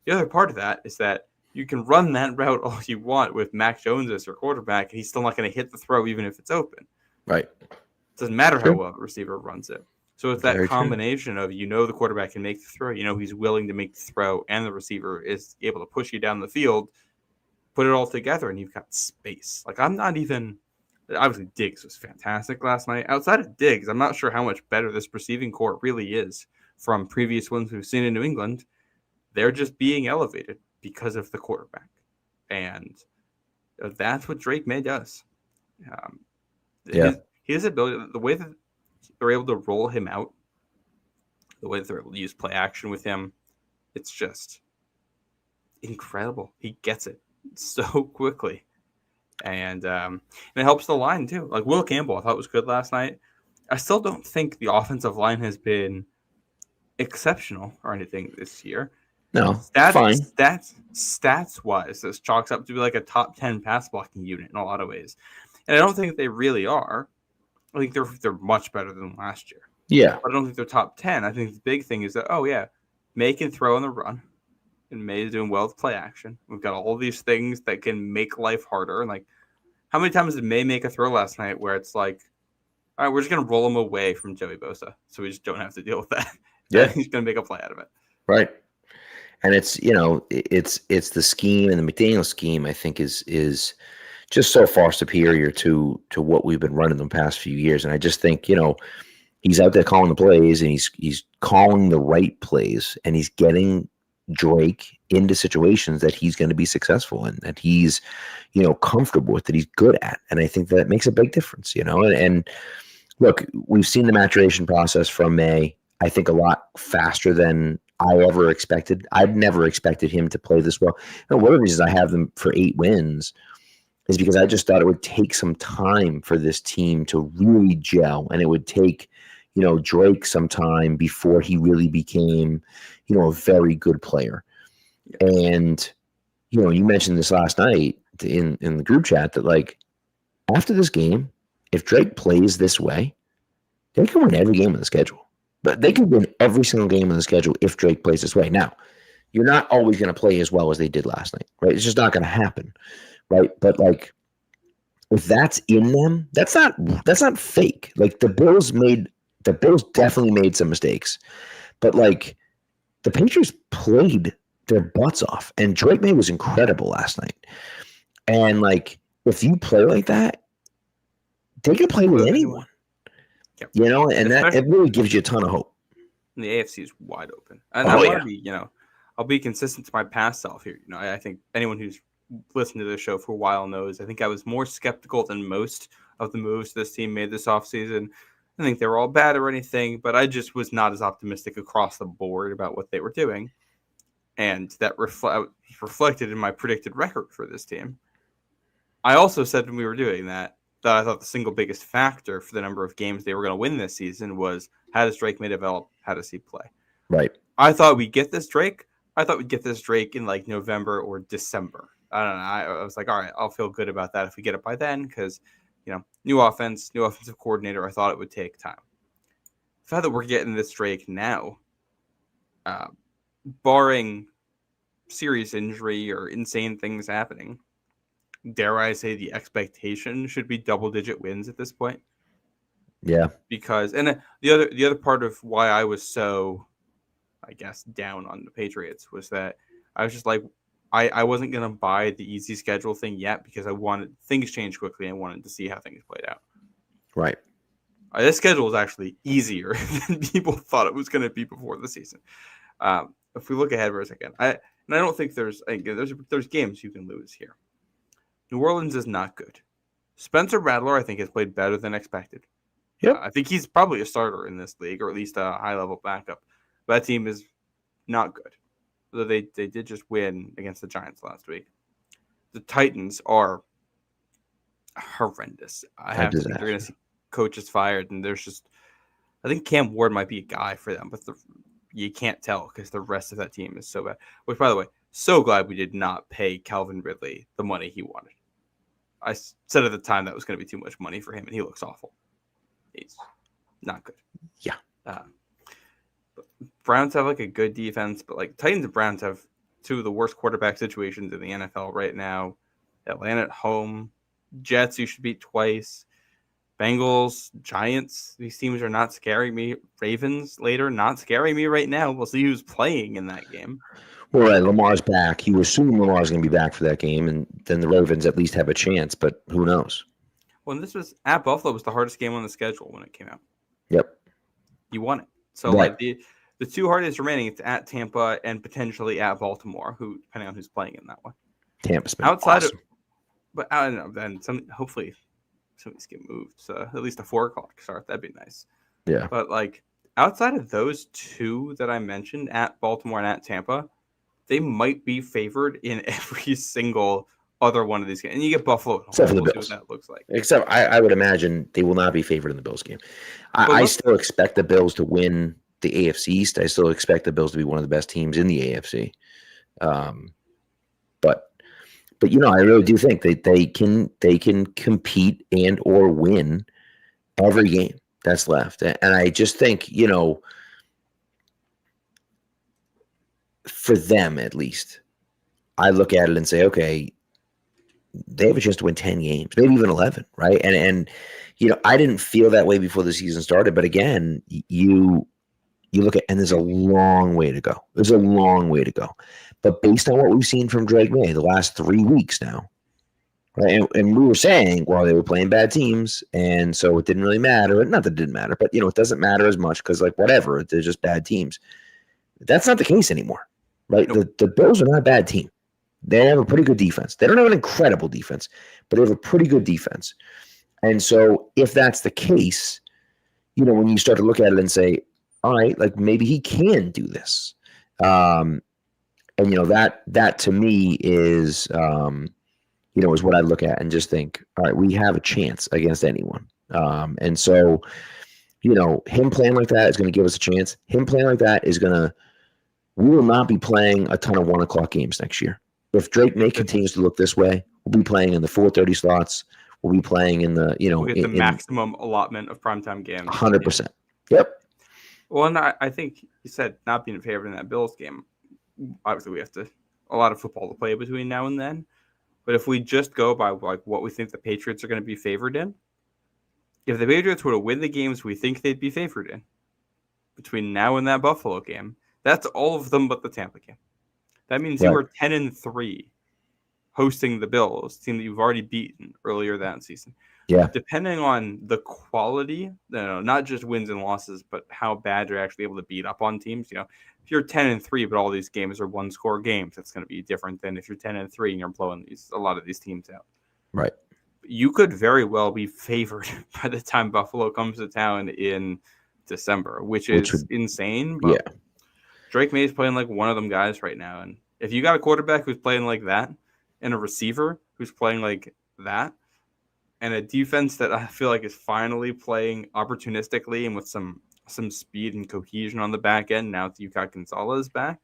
The other part of that is that you can run that route all you want with Mac Jones as your quarterback, and he's still not going to hit the throw even if it's open. Right. It doesn't matter how well the receiver runs it. So it's that combination of, the quarterback can make the throw, he's willing to make the throw, and the receiver is able to push you down the field, put it all together, and you've got space. Like, I'm not even – obviously Diggs was fantastic last night. Outside of Diggs, I'm not sure how much better this receiving core really is from previous ones we've seen in New England. They're just being elevated because of the quarterback. And that's what Drake Maye does. His ability, the way that they're able to roll him out, the way that they're able to use play action with him, it's just incredible. He gets it so quickly. And it helps the line too. Like Will Campbell, I thought was good last night. I still don't think the offensive line has been exceptional or anything this year. No, fine. Stats wise, this chalks up to be like a top 10 pass blocking unit in a lot of ways. And I don't think they really are. I think they're much better than last year. Yeah. But I don't think they're top 10. I think the big thing is that, Maye can throw on the run. And Maye is doing well with play action. We've got all these things that can make life harder. And like, how many times did Maye make a throw last night where it's like, all right, we're just going to roll him away from Joey Bosa, so we just don't have to deal with that. Yeah. He's going to make a play out of it. Right. And it's, it's the scheme, and the McDaniel scheme, I think, is just so far superior to what we've been running the past few years. And I just think, he's out there calling the plays, and he's calling the right plays, and he's getting Drake into situations that he's going to be successful in, that he's, comfortable with, that he's good at. And I think that makes a big difference, and look, we've seen the maturation process from Maye, I think, a lot faster than I ever expected. I'd never expected him to play this well. One of the reasons I have them for 8 wins is because I just thought it would take some time for this team to really gel, and it would take, Drake some time before he really became, a very good player. And, you mentioned this last night in the group chat that, like, after this game, if Drake plays this way, they can win every game on the schedule. But they can win every single game on the schedule if Drake plays this way. Now, you're not always going to play as well as they did last night, right? It's just not going to happen, right? But like, if that's in them, that's not fake. Like the Bills definitely made some mistakes, but like the Patriots played their butts off, and Drake Maye was incredible last night. And like, if you play like that, they can play with anyone. Yep. You know, and that it really gives you a ton of hope. And the AFC is wide open. And I want to be, I'll be consistent to my past self here. I think anyone who's listened to this show for a while knows I think I was more skeptical than most of the moves this team made this offseason. I think they were all bad or anything, but I just was not as optimistic across the board about what they were doing. And that reflected in my predicted record for this team. I also said when we were doing that I thought the single biggest factor for the number of games they were going to win this season was how does Drake Maye develop? How does he play? Right. I thought we'd get this Drake. I thought we'd get this Drake in like November or December. I don't know. I was like, all right, I'll feel good about that if we get it by then because, new offense, new offensive coordinator. I thought it would take time. The fact that we're getting this Drake now, barring serious injury or insane things happening, dare I say the expectation should be double-digit wins at this point. Yeah. Because the other part of why I was so, I guess, down on the Patriots was that I was just like, I wasn't going to buy the easy schedule thing yet because I wanted things change quickly and wanted to see how things played out. Right. This schedule is actually easier than people thought it was going to be before the season. If we look ahead for a second, I don't think there's games you can lose here. New Orleans is not good. Spencer Rattler, I think, has played better than expected. Yep. I think he's probably a starter in this league, or at least a high-level backup. But that team is not good. Although they did just win against the Giants last week. The Titans are horrendous. I have to think they're going to see coaches fired, and there's just – I think Cam Ward might be a guy for them, but you can't tell because the rest of that team is so bad. Which, by the way, so glad we did not pay Calvin Ridley the money he wanted. I said at the time that was going to be too much money for him, and he looks awful. He's not good. Yeah. Browns have like a good defense, but like Titans and Browns have two of the worst quarterback situations in the NFL right now. Atlanta at home, Jets you should beat twice. Bengals, Giants, these teams are not scaring me. Ravens later, not scaring me right now. We'll see who's playing in that game. Well, right, Lamar's back. You assume Lamar's going to be back for that game, and then the Ravens at least have a chance, but who knows? Well, this was at Buffalo was the hardest game on the schedule when it came out. Yep. You won it. So right. like the two hardest remaining, it's at Tampa and potentially at Baltimore, who depending on who's playing in that one. Tampa's been outside awesome. But I don't know. Then hopefully some of these get moved. So at least a 4:00 start. That'd be nice. Yeah. But like outside of those two that I mentioned, at Baltimore and at Tampa, they might be favored in every single other one of these games. And you get Buffalo. Except for the Bills. What that looks like. Except I would imagine they will not be favored in the Bills game. I still expect the Bills to win the AFC East. I still expect the Bills to be one of the best teams in the AFC. But I really do think that they can compete and or win every game that's left. And I just think, for them at least, I look at it and say, okay, they have a chance to win 10 games, maybe even 11, right? And I didn't feel that way before the season started, but again, you look at, and there's a long way to go. There's a long way to go. But based on what we've seen from Drake Maye the last 3 weeks now, right? And we were saying, well, they were playing bad teams, and so it didn't really matter. Not that it didn't matter, but it doesn't matter as much because whatever, they're just bad teams. That's not the case anymore, right? Nope. The Bills are not a bad team. They have a pretty good defense. They don't have an incredible defense, but they have a pretty good defense. And so if that's the case, when you start to look at it and say, all right, like maybe he can do this. And that to me is, is what I look at and just think, all right, we have a chance against anyone. And so, him playing like that is going to give us a chance. Him playing like that we will not be playing a ton of 1:00 games next year. If Drake Maye continues to look this way, we'll be playing in the 4:30 slots. We'll be playing in the, we'll get the maximum allotment of primetime games. 100%. Yep. Well, and I think you said not being favored in that Bills game. Obviously, we have a lot of football to play between now and then. But if we just go by what we think the Patriots are going to be favored in, if the Patriots were to win the games we think they'd be favored in between now and that Buffalo game, that's all of them but the Tampa game. That means you are 10-3 hosting the Bills, team that you've already beaten earlier that season. Yeah. Depending on the quality, not just wins and losses, but how bad you're actually able to beat up on teams. If you're 10-3, but all these games are 1-score games, that's going to be different than if you're 10-3 and you're blowing a lot of these teams out. Right. You could very well be favored by the time Buffalo comes to town in December, which is insane. But yeah. Drake Maye is playing like one of them guys right now. And if you got a quarterback who's playing like that and a receiver who's playing like that and a defense that I feel like is finally playing opportunistically and with some speed and cohesion on the back end now that you've got Gonzalez back,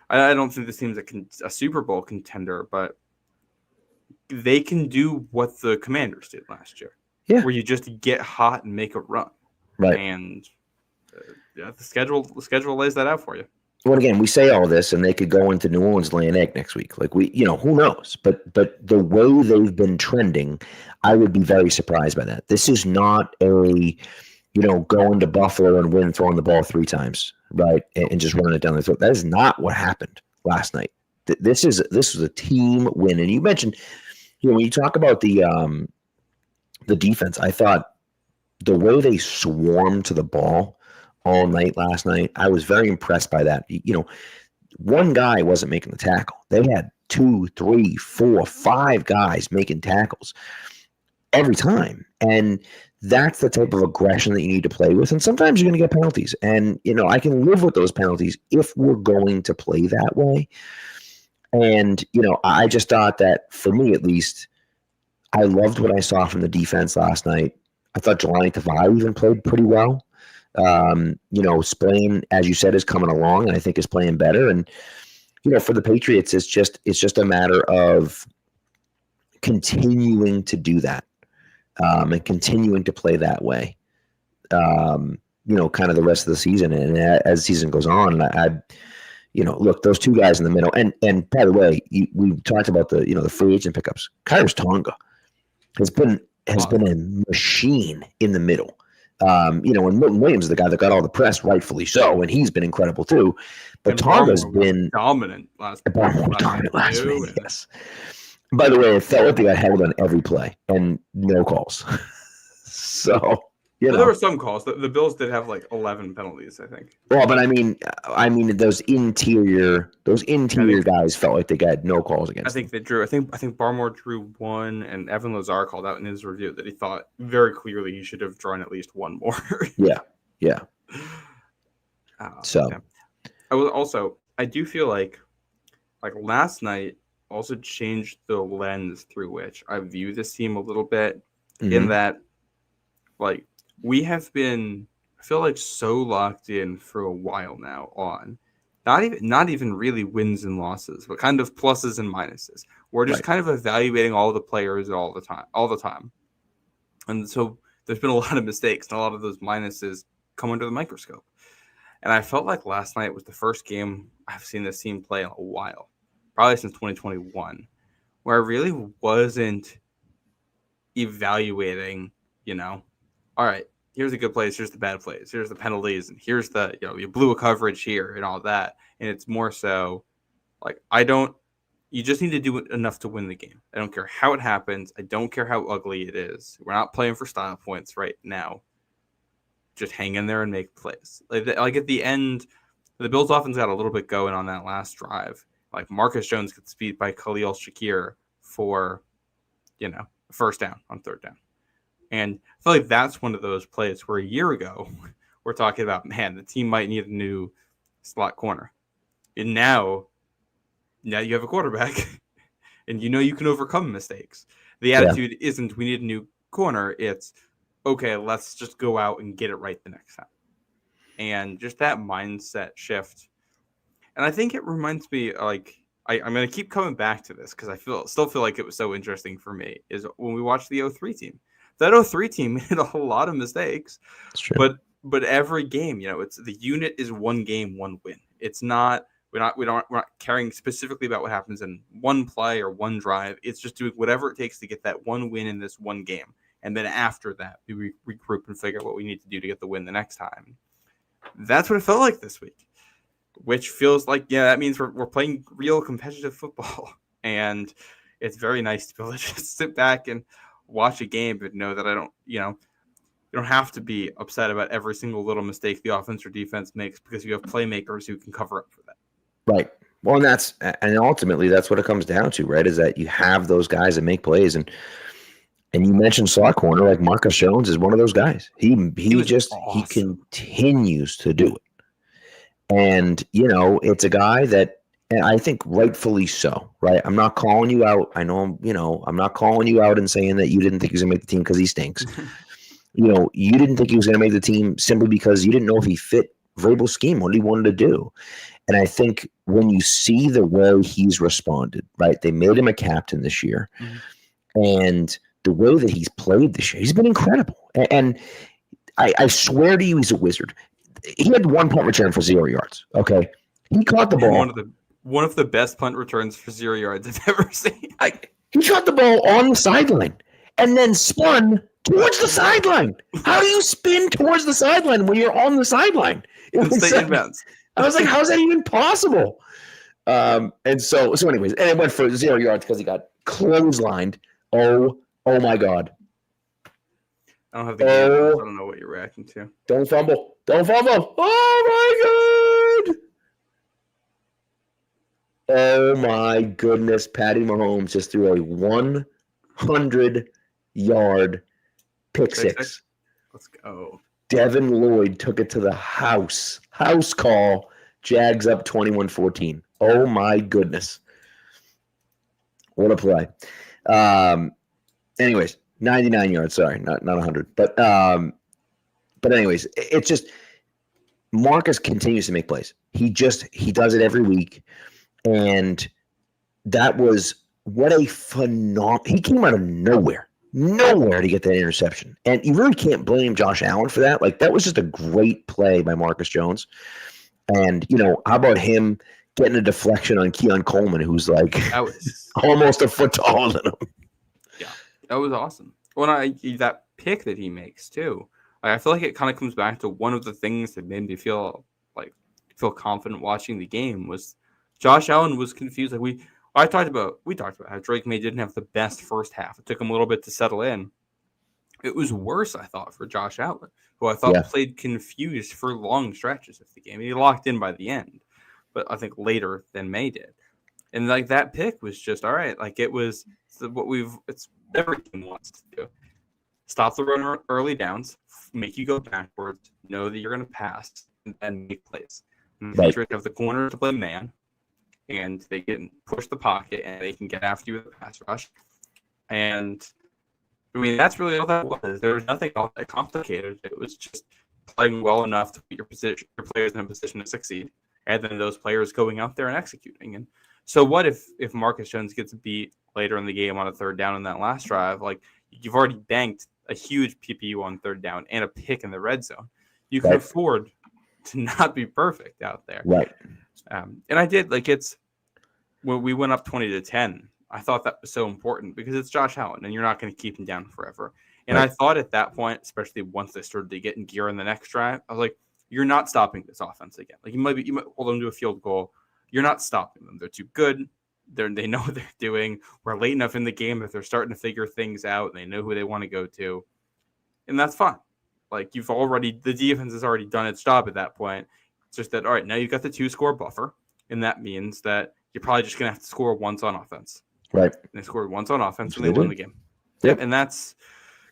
I don't think this team's a Super Bowl contender, but they can do what the Commanders did last year, where you just get hot and make a run. Right. And the schedule lays that out for you. Well, again, we say all this, and they could go into New Orleans laying an egg next week. Like who knows? But the way they've been trending, I would be very surprised by that. This is not a, going to Buffalo and win throwing the ball 3 times, right, and just running it down the throat. That is not what happened last night. This was a team win, and you mentioned, when you talk about the defense, I thought the way they swarmed to the ball all night last night, I was very impressed by that. One guy wasn't making the tackle. They had 2, 3, 4, 5 guys making tackles every time. And that's the type of aggression that you need to play with. And sometimes you're going to get penalties. And, I can live with those penalties if we're going to play that way. And, I just thought that, for me at least, I loved what I saw from the defense last night. I thought Jelani Tavai even played pretty well. Spillane, as you said, is coming along, and I think is playing better. And, for the Patriots, it's just a matter of continuing to do that, and continuing to play that way, kind of the rest of the season. And as the season goes on, look, those 2 guys in the middle. And by the way, we talked about the free agent pickups. Kyrus Tonga has been a machine in the middle. And Milton Williams is the guy that got all the press, rightfully so, and he's been incredible too. But Tonga's been dominant last week. Yes. By the way, it felt like they got held on every play and no calls. So there were some calls. The Bills did have like 11 penalties, I think. Well, but I mean, those interior guys felt like they got no calls against. I think they drew. I think Barmore drew 1, and Evan Lazar called out in his review that he thought very clearly he should have drawn at least 1 more. Yeah. So, okay. I do feel like last night also changed the lens through which I view this team a little bit. In that, we have been, I feel like, so locked in for a while now on not even really wins and losses, but kind of pluses and minuses. We're just kind of evaluating all the players all the time. And so there's been a lot of mistakes, and a lot of those minuses come under the microscope. And I felt like last night was the first game I've seen this team play in a while, probably since 2021, where I really wasn't evaluating, all right, here's the good plays, here's the bad plays, here's the penalties, and here's the, you blew a coverage here and all that. And it's more so you just need to do enough to win the game. I don't care how it happens. I don't care how ugly it is. We're not playing for style points right now. Just hang in there and make plays. Like at the end, the Bills offense got a little bit going on that last drive. Like Marcus Jones gets beat by Khalil Shakir for, first down on 3rd down. And I feel like that's one of those plays where a year ago we're talking about, man, the team might need a new slot corner. And now you have a quarterback and you can overcome mistakes. The attitude isn't we need a new corner. It's, okay, let's just go out and get it right the next time. And just that mindset shift. And I think it reminds me, I'm going to keep coming back to this because I still feel like it was so interesting for me, is when we watched the 03 team. That 03 team made a lot of mistakes. That's true. But every game, it's the unit is 1 game, 1 win. It's not we're not caring specifically about what happens in 1 play or 1 drive. It's just doing whatever it takes to get that 1 win in this 1 game. And then after that, we regroup and figure out what we need to do to get the win the next time. That's what it felt like this week, which feels like, that means we're playing real competitive football. And it's very nice to be able to just sit back and watch a game and know that you don't have to be upset about every single little mistake the offense or defense makes because you have playmakers who can cover up for that. Right. Well, and ultimately that's what it comes down to, right? Is that you have those guys that make plays, and you mentioned slot corner, like Marcus Jones is one of those guys. He continues to do it. And, it's a guy that, and I think rightfully so, right? I'm not calling you out. I know, I'm not calling you out and saying that you didn't think he was going to make the team because he stinks. You didn't think he was going to make the team simply because you didn't know if he fit Vrabel's scheme, what he wanted to do. And I think when you see the way he's responded, right? They made him a captain this year. Mm-hmm. And the way that he's played this year, he's been incredible. And I swear to you, he's a wizard. He had 1 punt return for 0 yards. Okay. He caught the ball. One of the best punt returns for 0 yards I've ever seen. He caught the ball on the sideline and then spun towards the sideline. How do you spin towards the sideline when you're on the sideline? Stay inbounds. I was like, how is that even possible? And so anyways, and it went for 0 yards because he got clotheslined. Oh my God. I don't have the game. I don't know what you're reacting to. Don't fumble. Oh my God. Oh my goodness. Patty Mahomes just threw a 100-yard pick six. Let's go. Devin Lloyd took it to the house. House call. Jags up 21-14. Oh my goodness. What a play. Anyways, 99 yards. Sorry, not 100. But anyways, it's just Marcus continues to make plays. He does it every week. And that was what a phenomenal. He came out of nowhere to get that interception. And you really can't blame Josh Allen for that. Like, that was just a great play by Marcus Jones. And, how about him getting a deflection on Keon Coleman, who's like almost a foot taller than him? Yeah, that was awesome. That pick that he makes, too. I feel like it kind of comes back to one of the things that made me feel confident watching the game was Josh Allen was confused. We talked about how Drake Maye didn't have the best first half. It took him a little bit to settle in. It was worse, I thought, for Josh Allen, who I thought played confused for long stretches of the game. He locked in by the end, but I think later than Maye did. And that pick was just all right. It's every team wants to do. Stop the run early downs, make you go backwards, know that you're going to pass, and then make plays. And the Patriots have the corner to play man, and they can push the pocket, and they can get after you with a pass rush. And, that's really all that was. There was nothing all that complicated. It was just playing well enough to put your players in a position to succeed, and then those players going out there and executing. And so what if Marcus Jones gets beat later in the game on a third down in that last drive? You've already banked a huge PPU on third down and a pick in the red zone. You can afford to not be perfect out there. Right. And I did when we went up 20-10, I thought that was so important because it's Josh Allen and you're not going to keep him down forever. And I thought at that point, especially once they started to get in gear in the next drive, I was like, you're not stopping this offense again. You might hold them to a field goal. You're not stopping them. They're too good. They know what they're doing. We're late enough in the game that they're starting to figure things out. And they know who they want to go to. And that's fine. The defense has already done its job at that point. It's just that, all right, now you've got the 2-score buffer. And that means that you're probably just going to have to score once on offense. Right. And they scored once on offense and they won the game. Yep. And that's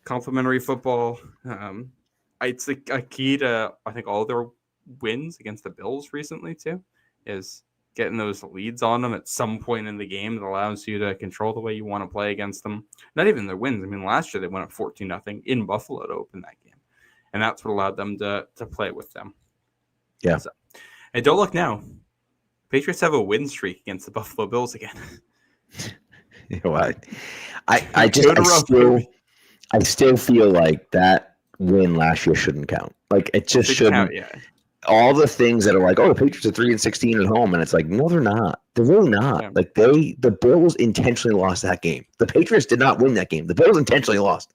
complimentary football. It's a key to, I think, all their wins against the Bills recently, too, is getting those leads on them at some point in the game that allows you to control the way you want to play against them. Not even their wins. Last year they went up 14-0 in Buffalo to open that game. And that's what allowed them to play with them. Yeah. So, and don't look now. Patriots have a win streak against the Buffalo Bills again. I still feel like that win last year shouldn't count. It just shouldn't. Count, yeah. All the things that are the Patriots are 3-16 at home, and it's no, they're not. They're really not. Yeah. The Bills intentionally lost that game. The Patriots did not win that game. The Bills intentionally lost.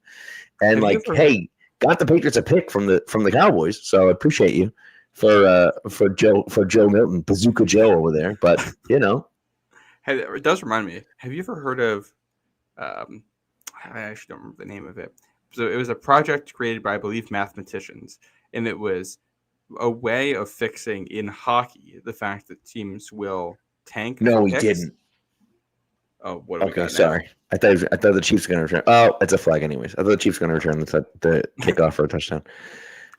And hey, got the Patriots a pick from the Cowboys, so I appreciate you for Joe Milton, Bazooka Joe over there. But It does remind me. Have you ever heard of? I actually don't remember the name of it. So it was a project created by, I believe, mathematicians, and it was a way of fixing in hockey the fact that teams will tank. No, for we picks. didn't. Oh, what do we Okay, got now? sorry. I thought the Chiefs were going to return. Oh, it's a flag, anyways. I thought the Chiefs were going to return the kickoff for a touchdown.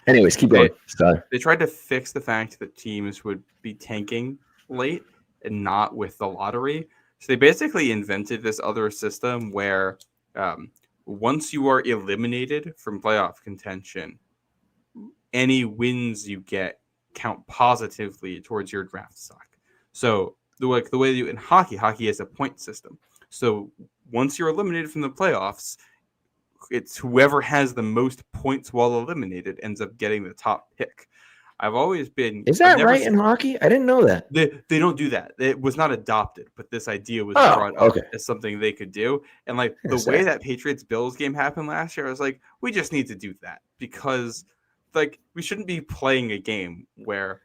Anyways, keep going. Sorry. They tried to fix the fact that teams would be tanking late and not with the lottery. So they basically invented this other system where once you are eliminated from playoff contention, any wins you get count positively towards your draft stock. So the way you in hockey is a point system. So once you're eliminated from the playoffs, it's whoever has the most points while eliminated ends up getting the top pick. I've always been. Is that right in hockey? I didn't know that. They don't do that. It was not adopted, but this idea was brought up as something they could do. And like the way that Patriots Bills game happened last year, I was like, we just need to do that because like we shouldn't be playing a game where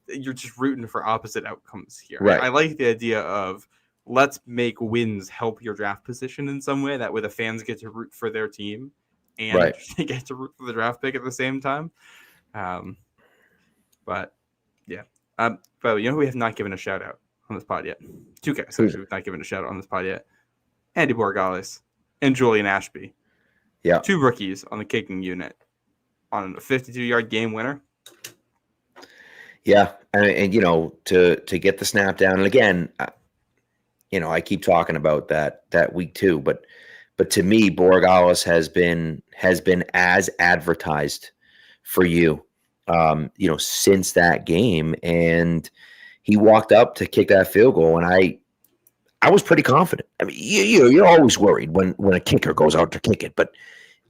you're just rooting for opposite outcomes here. Right. I like the idea of let's make wins help your draft position in some way. That way the fans get to root for their team and they get to root for the draft pick at the same time. But yeah. But you know who we have not given a shout out on this pod yet? Two guys actually we've not given a shout out on this pod yet. Andy Borregales and Julian Ashby. Yeah. Two rookies on the kicking unit on a 52-yard game winner. Yeah. And you know, to get the snap down, and again, you know, I keep talking about that week 2, but to me, Borregales has been as advertised for you, you know, since that game. And he walked up to kick that field goal, and I was pretty confident. I mean, you're always worried when a kicker goes out to kick it, but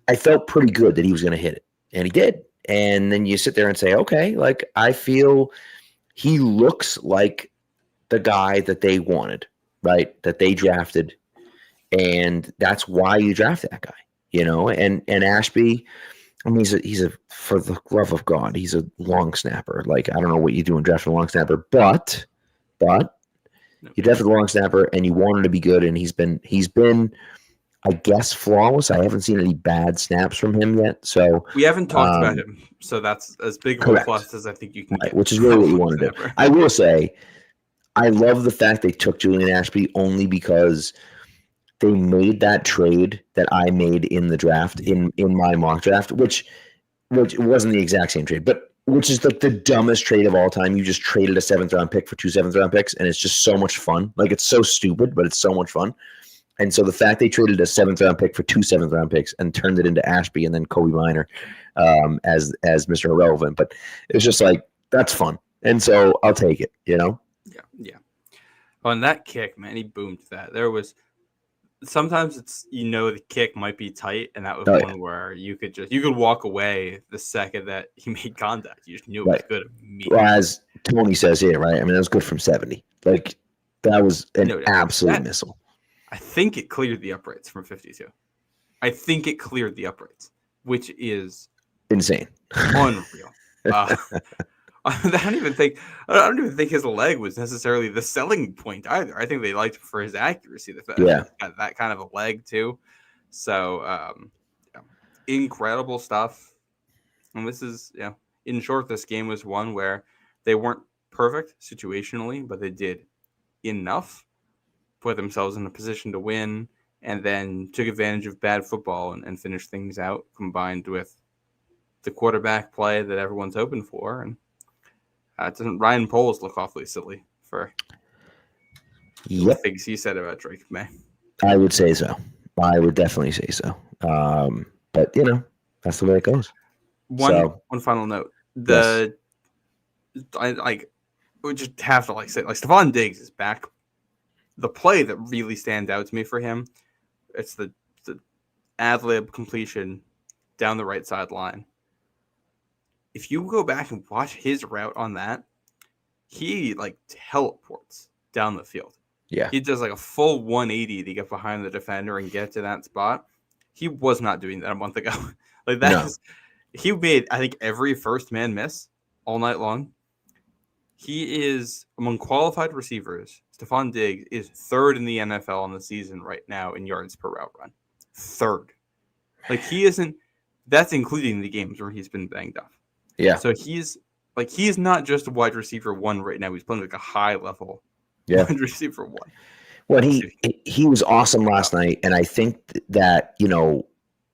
I felt pretty good that he was going to hit it, and he did. And then you sit there and say, okay, like I feel he looks like the guy that they wanted, right? That they drafted, and that's why you draft that guy, you know. And Ashby, I mean, he's a for the love of God, he's a long snapper. Like I don't know what you do in drafting a long snapper, but you drafted a long snapper and you want him to be good, and he's been I guess flawless. I haven't seen any bad snaps from him yet, so we haven't talked about him. So that's as big of a plus as I think you can get, which is really what you want to do. I will say, I love the fact they took Julian Ashby only because they made that trade that I made in the draft, in my mock draft, which wasn't the exact same trade, but which is like the dumbest trade of all time. You just traded a 7th round pick for 2 7th round picks, and it's just so much fun. Like it's so stupid, but it's so much fun. And so the fact they traded a 7th round pick for 2 7th round picks and turned it into Ashby and then Kobe Minor as Mr. Irrelevant, but it was just like, that's fun. And so I'll take it, you know? Yeah. On that kick, man, he boomed that. There was sometimes it's, you know, the kick might be tight, and that was one where you could walk away the second that he made contact. You just knew it was good immediately. Well, as Tony says here, right? I mean, that was good from 70. Like that was an absolute missile. I think it cleared the uprights from 52. I think it cleared the uprights, which is insane, unreal. I don't even think his leg was necessarily the selling point either. I think they liked for his accuracy. The fact got that kind of a leg too. So incredible stuff. And this is, in short, this game was one where they weren't perfect situationally, but they did enough, put themselves in a position to win, and then took advantage of bad football and finished things out, combined with the quarterback play that everyone's hoping for. And doesn't Ryan Poles look awfully silly for the things he said about Drake Maye? I would say so. I would definitely say so. But that's the way it goes. One final note. I would just have to say Stephon Diggs is back. The play that really stands out to me for him, it's the ad-lib completion down the right sideline. If you go back and watch his route on that, he teleports down the field. Yeah. He does a full 180 to get behind the defender and get to that spot. He was not doing that a month ago. He made, I think, every first man miss all night long. He is, among qualified receivers, Stephon Diggs is third in the NFL in the season right now in yards per route run. Third. Like, he isn't – that's including the games where he's been banged up. Yeah. So he's not just a wide receiver one right now. He's playing like a high-level wide receiver one. Well, he was awesome last night, and I think that,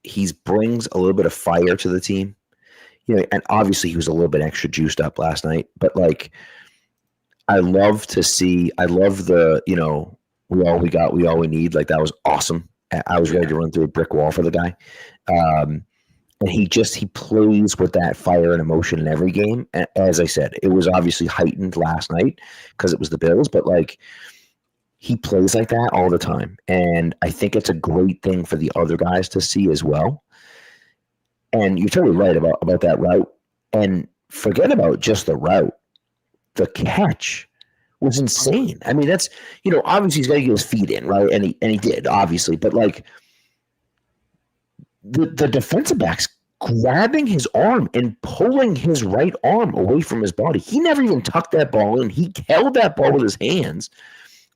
he brings a little bit of fire to the team. And obviously he was a little bit extra juiced up last night, but I love the, we all we need. Like, that was awesome. I was ready to run through a brick wall for the guy. And he plays with that fire and emotion in every game. And as I said, it was obviously heightened last night because it was the Bills, but he plays like that all the time. And I think it's a great thing for the other guys to see as well. And you're totally right about that route. And forget about just the route. The catch was insane. I mean, that's, obviously he's got to get his feet in, right? And he did, obviously. But the defensive back's grabbing his arm and pulling his right arm away from his body. He never even tucked that ball in. He held that ball with his hands,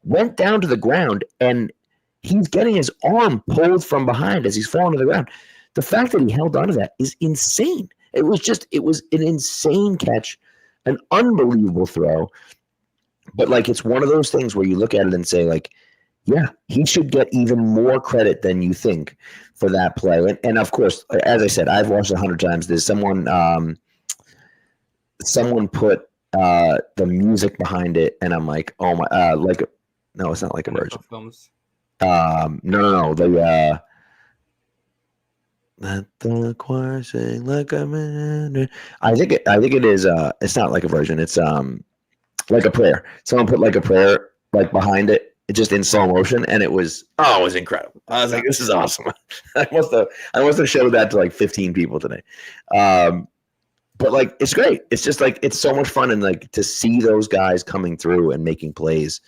went down to the ground, and he's getting his arm pulled from behind as he's falling to the ground. The fact that he held onto that is insane. It was an insane catch, an unbelievable throw. But it's one of those things where you look at it and say, yeah, he should get even more credit than you think for that play. And of course, as I said, I've watched it 100 times. There's someone put the music behind it, and I'm like, oh my, no, it's not like a virgin. Films. No. Let the choir sing like a man. I think it is. It's not like a version. It's like a prayer. Someone put like a prayer behind it, just in slow motion, and it was incredible. I was like, this is awesome. I must have showed that to 15 people today. But it's great. It's just it's so much fun, and to see those guys coming through and making plays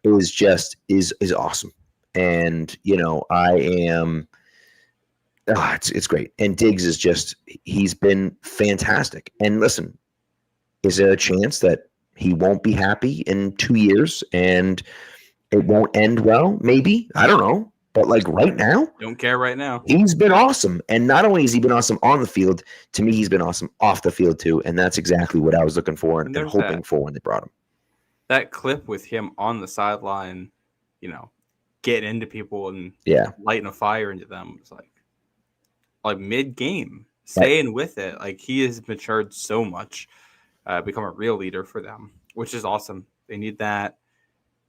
is awesome. And I am. It's great. And Diggs is he's been fantastic. And listen, is there a chance that he won't be happy in 2 years and it won't end well? Maybe. I don't know. But right now, don't care right now. He's been awesome. And not only has he been awesome on the field, to me, he's been awesome off the field too. And that's exactly what I was looking for and hoping for when they brought him. That clip with him on the sideline, getting into people and lighting a fire into them was mid-game, staying with it. He has matured so much, become a real leader for them, which is awesome. They need that.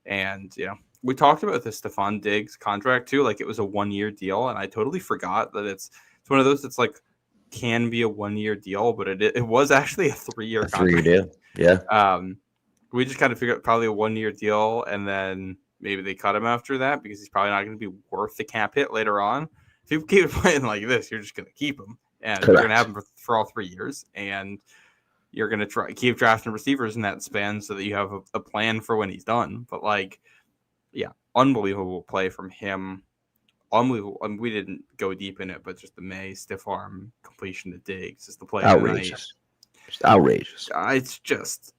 And, we talked about the Stephon Diggs contract too. It was a 1-year deal, and I totally forgot that it's one of those that's can be a 1-year deal, but it was actually a 3-year contract. 3-year deal. Yeah. We just kind of figured probably a 1-year deal, and then maybe they cut him after that because he's probably not going to be worth the cap hit later on. If you keep playing like this, you're just going to keep him, and you're going to have him for all 3 years, and you're going to keep drafting receivers in that span so that you have a plan for when he's done. But unbelievable play from him. Unbelievable. I mean, we didn't go deep in it, but just the May stiff arm completion to Diggs is the play. Outrageous. Just outrageous. It's just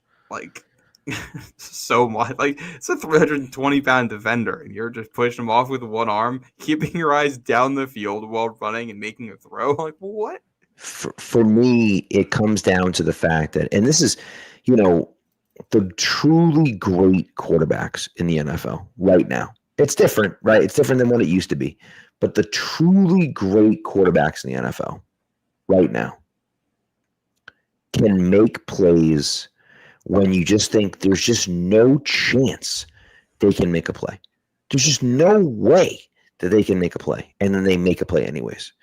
so much. It's a 320-pound defender, and you're just pushing him off with one arm, keeping your eyes down the field while running and making a throw. What? For me, it comes down to the fact that, and this is, the truly great quarterbacks in the NFL right now. It's different, right? It's different than what it used to be. But the truly great quarterbacks in the NFL right now can make plays when you just think there's just no chance they can make a play. There's just no way that they can make a play. And then they make a play anyways.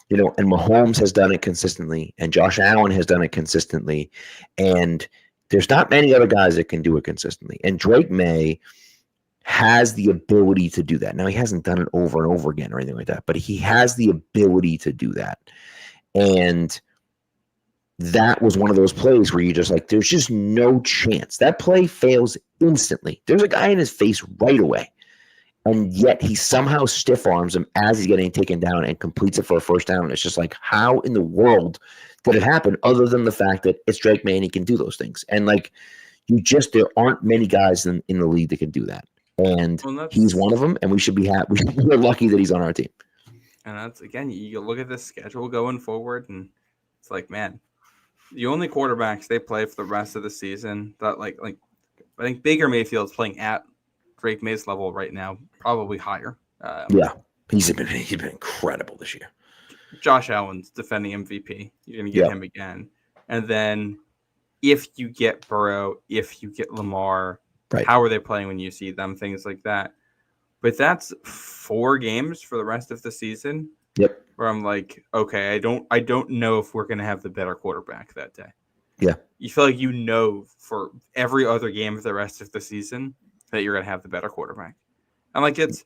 And Mahomes has done it consistently, and Josh Allen has done it consistently. And there's not many other guys that can do it consistently. And Drake Maye has the ability to do that. Now, he hasn't done it over and over again or anything like that, but he has the ability to do that. And that was one of those plays where you just there's just no chance. That play fails instantly. There's a guy in his face right away. And yet he somehow stiff arms him as he's getting taken down and completes it for a first down. It's just how in the world did it happen other than the fact that it's Drake Maye and he can do those things? And There aren't many guys in the league that can do that. And he's one of them, and we should be happy. We're lucky that he's on our team. And that's, again, you look at this schedule going forward, and it's like, man, the only quarterbacks they play for the rest of the season that like I think Baker Mayfield's playing at Drake Maye's level right now, probably higher. Yeah, he's been incredible this year. Josh Allen's defending MVP. You're going to get him again. And then if you get Burrow, if you get Lamar, how are they playing when you see them? Things like that. But that's 4 games for the rest of the season. Yep. Where I'm like, okay, I don't know if we're going to have the better quarterback that day. Yeah. You feel like for every other game of the rest of the season that you're going to have the better quarterback. And like the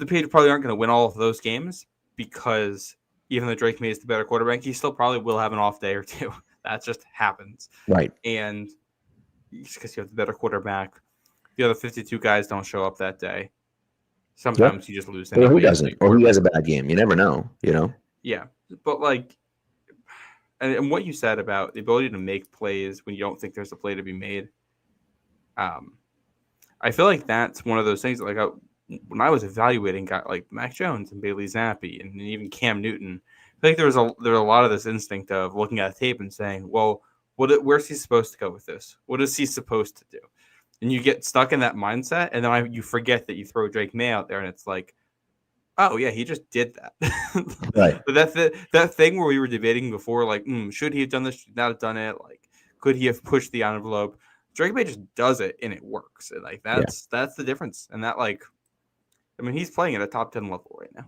Patriots probably aren't going to win all of those games because even though Drake Maye is the better quarterback, he still probably will have an off day or two. That just happens. Right. And just because you have the better quarterback, the other 52 guys don't show up that day. Sometimes you just lose. Or who doesn't? Or who has a bad game? You never know, Yeah. But and what you said about the ability to make plays when you don't think there's a play to be made, I feel like that's one of those things. Like when I was evaluating guys like Mac Jones and Bailey Zappi and even Cam Newton, I think there was a lot of this instinct of looking at the tape and saying, well, where's he supposed to go with this? What is he supposed to do? And you get stuck in that mindset, and then you forget that you throw Drake Maye out there, and it's like, oh yeah, he just did that. Right. But that thing where we were debating before, like, should he have done this? Should not have done it? Like, could he have pushed the envelope? Drake Maye just does it, and it works. And like that's the difference. And that he's playing at a top 10 level right now.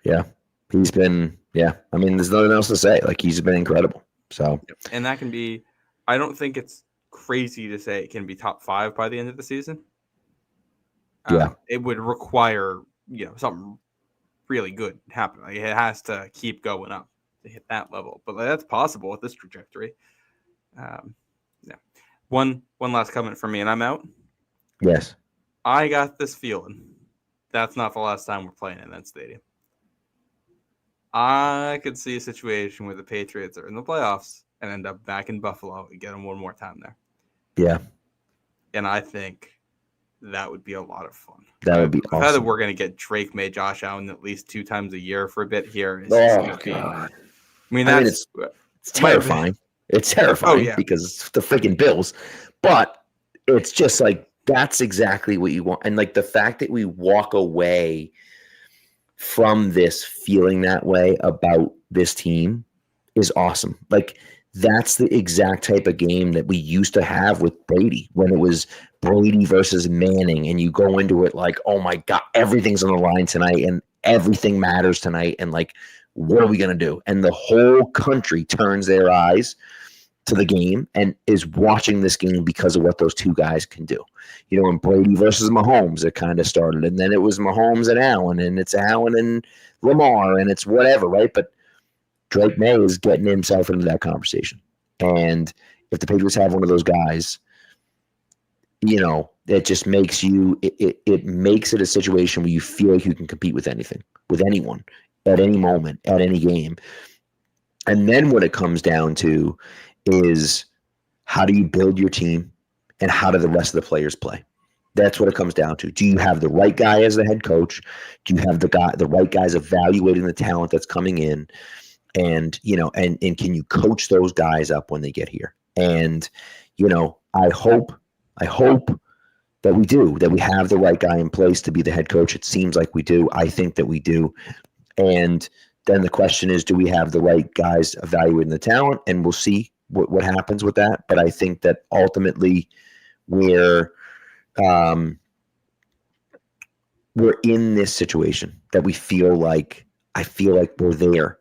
Yeah, he's been. Yeah, I mean, there's nothing else to say. Like he's been incredible. So, and that can be. I don't think it's crazy to say it can be top 5 by the end of the season. It would require something really good happen. Like, it has to keep going up to hit that level, but that's possible with this trajectory. One last comment from me, and I'm out. Yes, I got this feeling that's not the last time we're playing in that stadium. I could see a situation where the Patriots are in the playoffs and end up back in Buffalo and get them one more time there. Yeah. And I think that would be a lot of fun. That would be awesome. That we're going to get Drake Maye, Josh Allen at least 2 times a year for a bit here. God. It's terrifying. It's terrifying because it's the freaking Bills. But it's just like that's exactly what you want. And like the fact that we walk away from this feeling that way about this team is awesome. Like that's the exact type of game that we used to have with Brady when it was Brady versus Manning, and you go into it like, oh my God, everything's on the line tonight and everything matters tonight. And like, what are we going to do? And the whole country turns their eyes to the game and is watching this game because of what those 2 guys can do. And Brady versus Mahomes, it kind of started. And then it was Mahomes and Allen, and it's Allen and Lamar, and it's whatever, right? But Drake Maye is getting himself into that conversation. And if the Patriots have one of those guys, it just makes it makes it a situation where you feel like you can compete with anything, with anyone, at any moment, at any game. And then what it comes down to is how do you build your team and how do the rest of the players play? That's what it comes down to. Do you have the right guy as the head coach? Do you have the right guys evaluating the talent that's coming in? And, and can you coach those guys up when they get here? And, I hope that we do, that we have the right guy in place to be the head coach. It seems like we do. I think that we do. And then the question is, do we have the right guys evaluating the talent? And we'll see what happens with that. But I think that ultimately we're in this situation that I feel like we're there.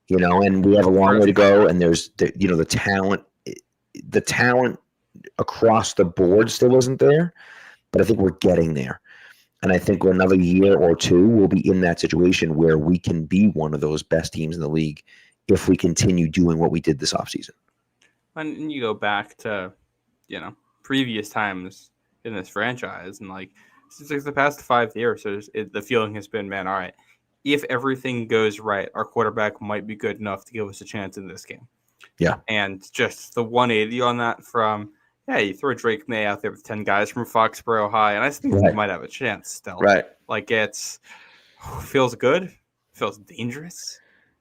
And we have a long way to go. And there's the talent across the board still isn't there, but I think we're getting there. And I think another year or 2, we'll be in that situation where we can be one of those best teams in the league if we continue doing what we did this offseason. And you go back to, previous times in this franchise, and like since like the past 5 years, the feeling has been, man, all right, if everything goes right, our quarterback might be good enough to give us a chance in this game. Yeah. And just the 180 on that from, yeah, you throw Drake Maye out there with 10 guys from Foxborough High, and I think they might have a chance still. Right. Like, feels good, feels dangerous.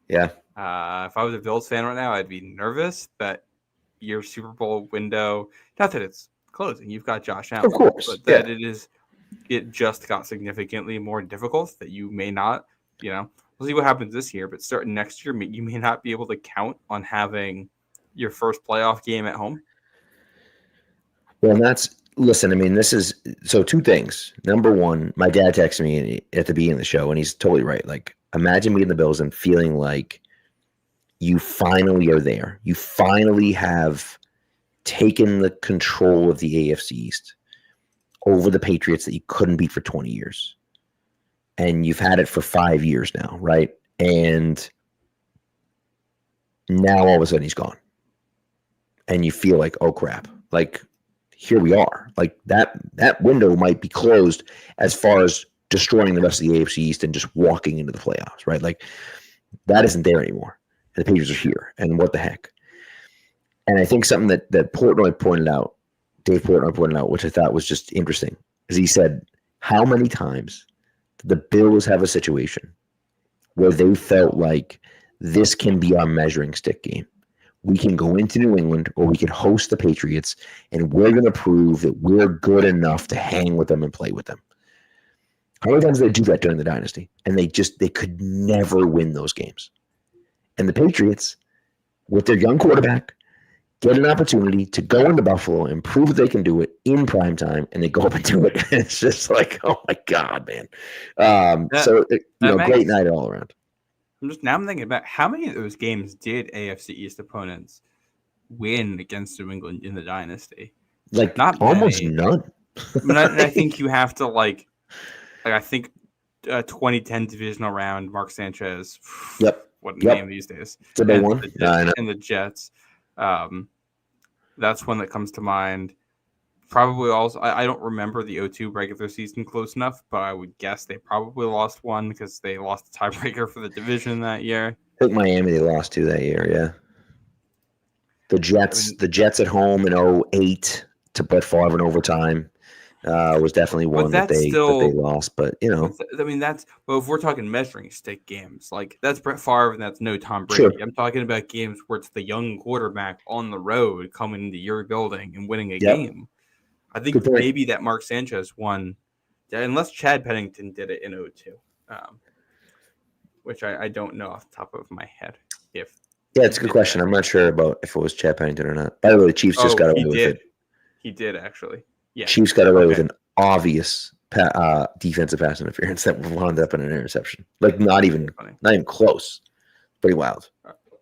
Yeah. If I was a Bills fan right now, I'd be nervous that your Super Bowl window, not that it's closing, you've got Josh Allen, of course, but that it just got significantly more difficult, that you may not, we'll see what happens this year, but starting next year, you may not be able to count on having your first playoff game at home. Well, listen, I mean, this is, so two things. Number one, my dad texted me at the beginning of the show, and he's totally right. Like, imagine being the Bills and feeling like you finally are there. You finally have taken the control of the AFC East over the Patriots that you couldn't beat for 20 years. And you've had it for 5 years now, right? And now all of a sudden he's gone. And you feel like, oh crap, like here we are. Like that window might be closed as far as destroying the rest of the AFC East and just walking into the playoffs, right? Like that isn't there anymore. And the Patriots are here. And what the heck? And I think something that Dave Portnoy pointed out, which I thought was just interesting, is he said, how many times did the Bills have a situation where they felt like this can be our measuring stick game? We can go into New England or we can host the Patriots, and we're going to prove that we're good enough to hang with them and play with them. How many times did they do that during the dynasty? And they could never win those games. And the Patriots, with their young quarterback, get an opportunity to go into Buffalo and prove they can do it in prime time, and they go up and do it. It's just like, oh my God, man. Great night all around. I'm thinking about how many of those games did AFC East opponents win against New England in the dynasty? Like not almost many. None. I think you have to I think 2010 divisional round, Mark Sanchez. Yep. What a name these days. It's a big one. And the Jets. That's one that comes to mind. Probably also, I don't remember the 0-2 regular season close enough, but I would guess they probably lost one because they lost the tiebreaker for the division that year. I think Miami they lost to that year, yeah. The Jets at home in 2008 to Brett Favre in overtime was definitely one that they lost. But if we're talking measuring stick games, like that's Brett Favre and that's no Tom Brady. Sure. I'm talking about games where it's the young quarterback on the road coming into your building and winning a game. I think maybe that Mark Sanchez won, unless Chad Pennington did it in 2002, which I don't know off the top of my head. It's a good question. I'm not sure about if it was Chad Pennington or not. By the way, the Chiefs just got away with it. He did, actually. Yeah. Chiefs got away with an obvious defensive pass interference that wound up in an interception. Like not even close. Pretty wild.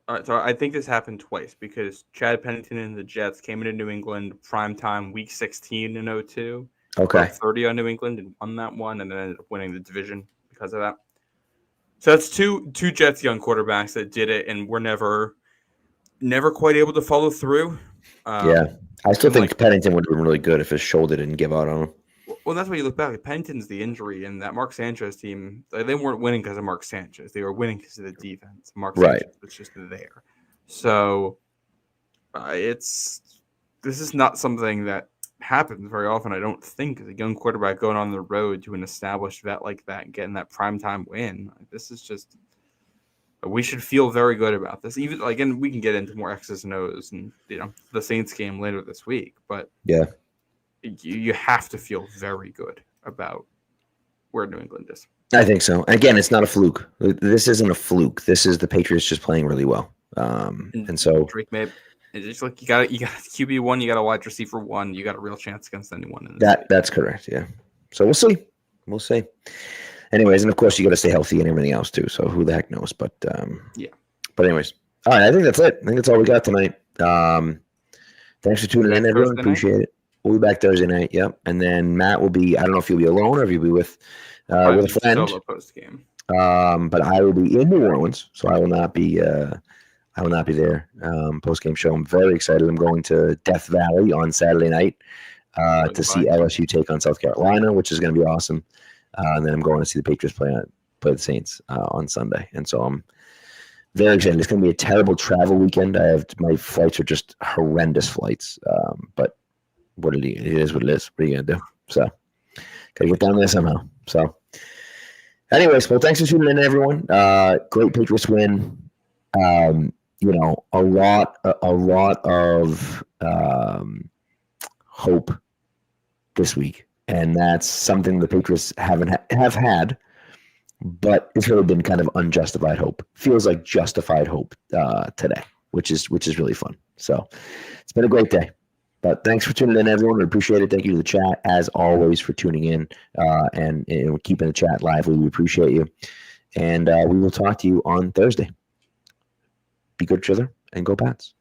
All right, so I think this happened twice because Chad Pennington and the Jets came into New England primetime week 16 in 2002. Okay. 30 on New England and won that one, and then ended up winning the division because of that. So that's two Jets young quarterbacks that did it and were never quite able to follow through. I still think Pennington would have been really good if his shoulder didn't give out on him. Well, that's why you look back. Pennington's the injury, and that Mark Sanchez team, they weren't winning because of Mark Sanchez. They were winning because of the defense. Mark Sanchez was just there. So this is not something that happens very often, I don't think, as a young quarterback going on the road to an established vet like that and getting that primetime win. This is just – we should feel very good about this. Even again, we can get into more X's and O's and the Saints game later this week, but you have to feel very good about where New England is. I think so. Again, it's not a fluke. This isn't a fluke. This is the Patriots just playing really well. And so Drake Maye, it's just like you got QB1, you got a wide receiver 1, you got a real chance against anyone in this that's correct. Yeah. So we'll see. Anyways, and of course you got to stay healthy and everything else too. So who the heck knows? But But anyways, all right. I think that's it. I think that's all we got tonight. Thanks for tuning in, everyone. Appreciate it. We'll be back Thursday night. Yep. And then Matt will be. I don't know if you'll be alone or if you'll be with a friend. Solo post game. But I will be in New Orleans, so I will not be. I will not be there. Post game show. I'm very excited. I'm going to Death Valley on Saturday night to see LSU take on South Carolina, which is going to be awesome. And then I'm going to see the Patriots play the Saints on Sunday. And so I'm very excited. It's going to be a terrible travel weekend. My flights are just horrendous flights. But it is what it is. What are you gonna do? So gotta get down there somehow. So anyways, well, thanks for tuning in, everyone. Great Patriots win. A lot of hope this week, and that's something the Patriots have had, but it's really been kind of unjustified hope. Feels like justified hope today, which is really fun. So it's been a great day. But thanks for tuning in, everyone. We appreciate it. Thank you to the chat, as always, for tuning in and keeping the chat lively. We appreciate you. And we will talk to you on Thursday. Be good to each other and go Pats.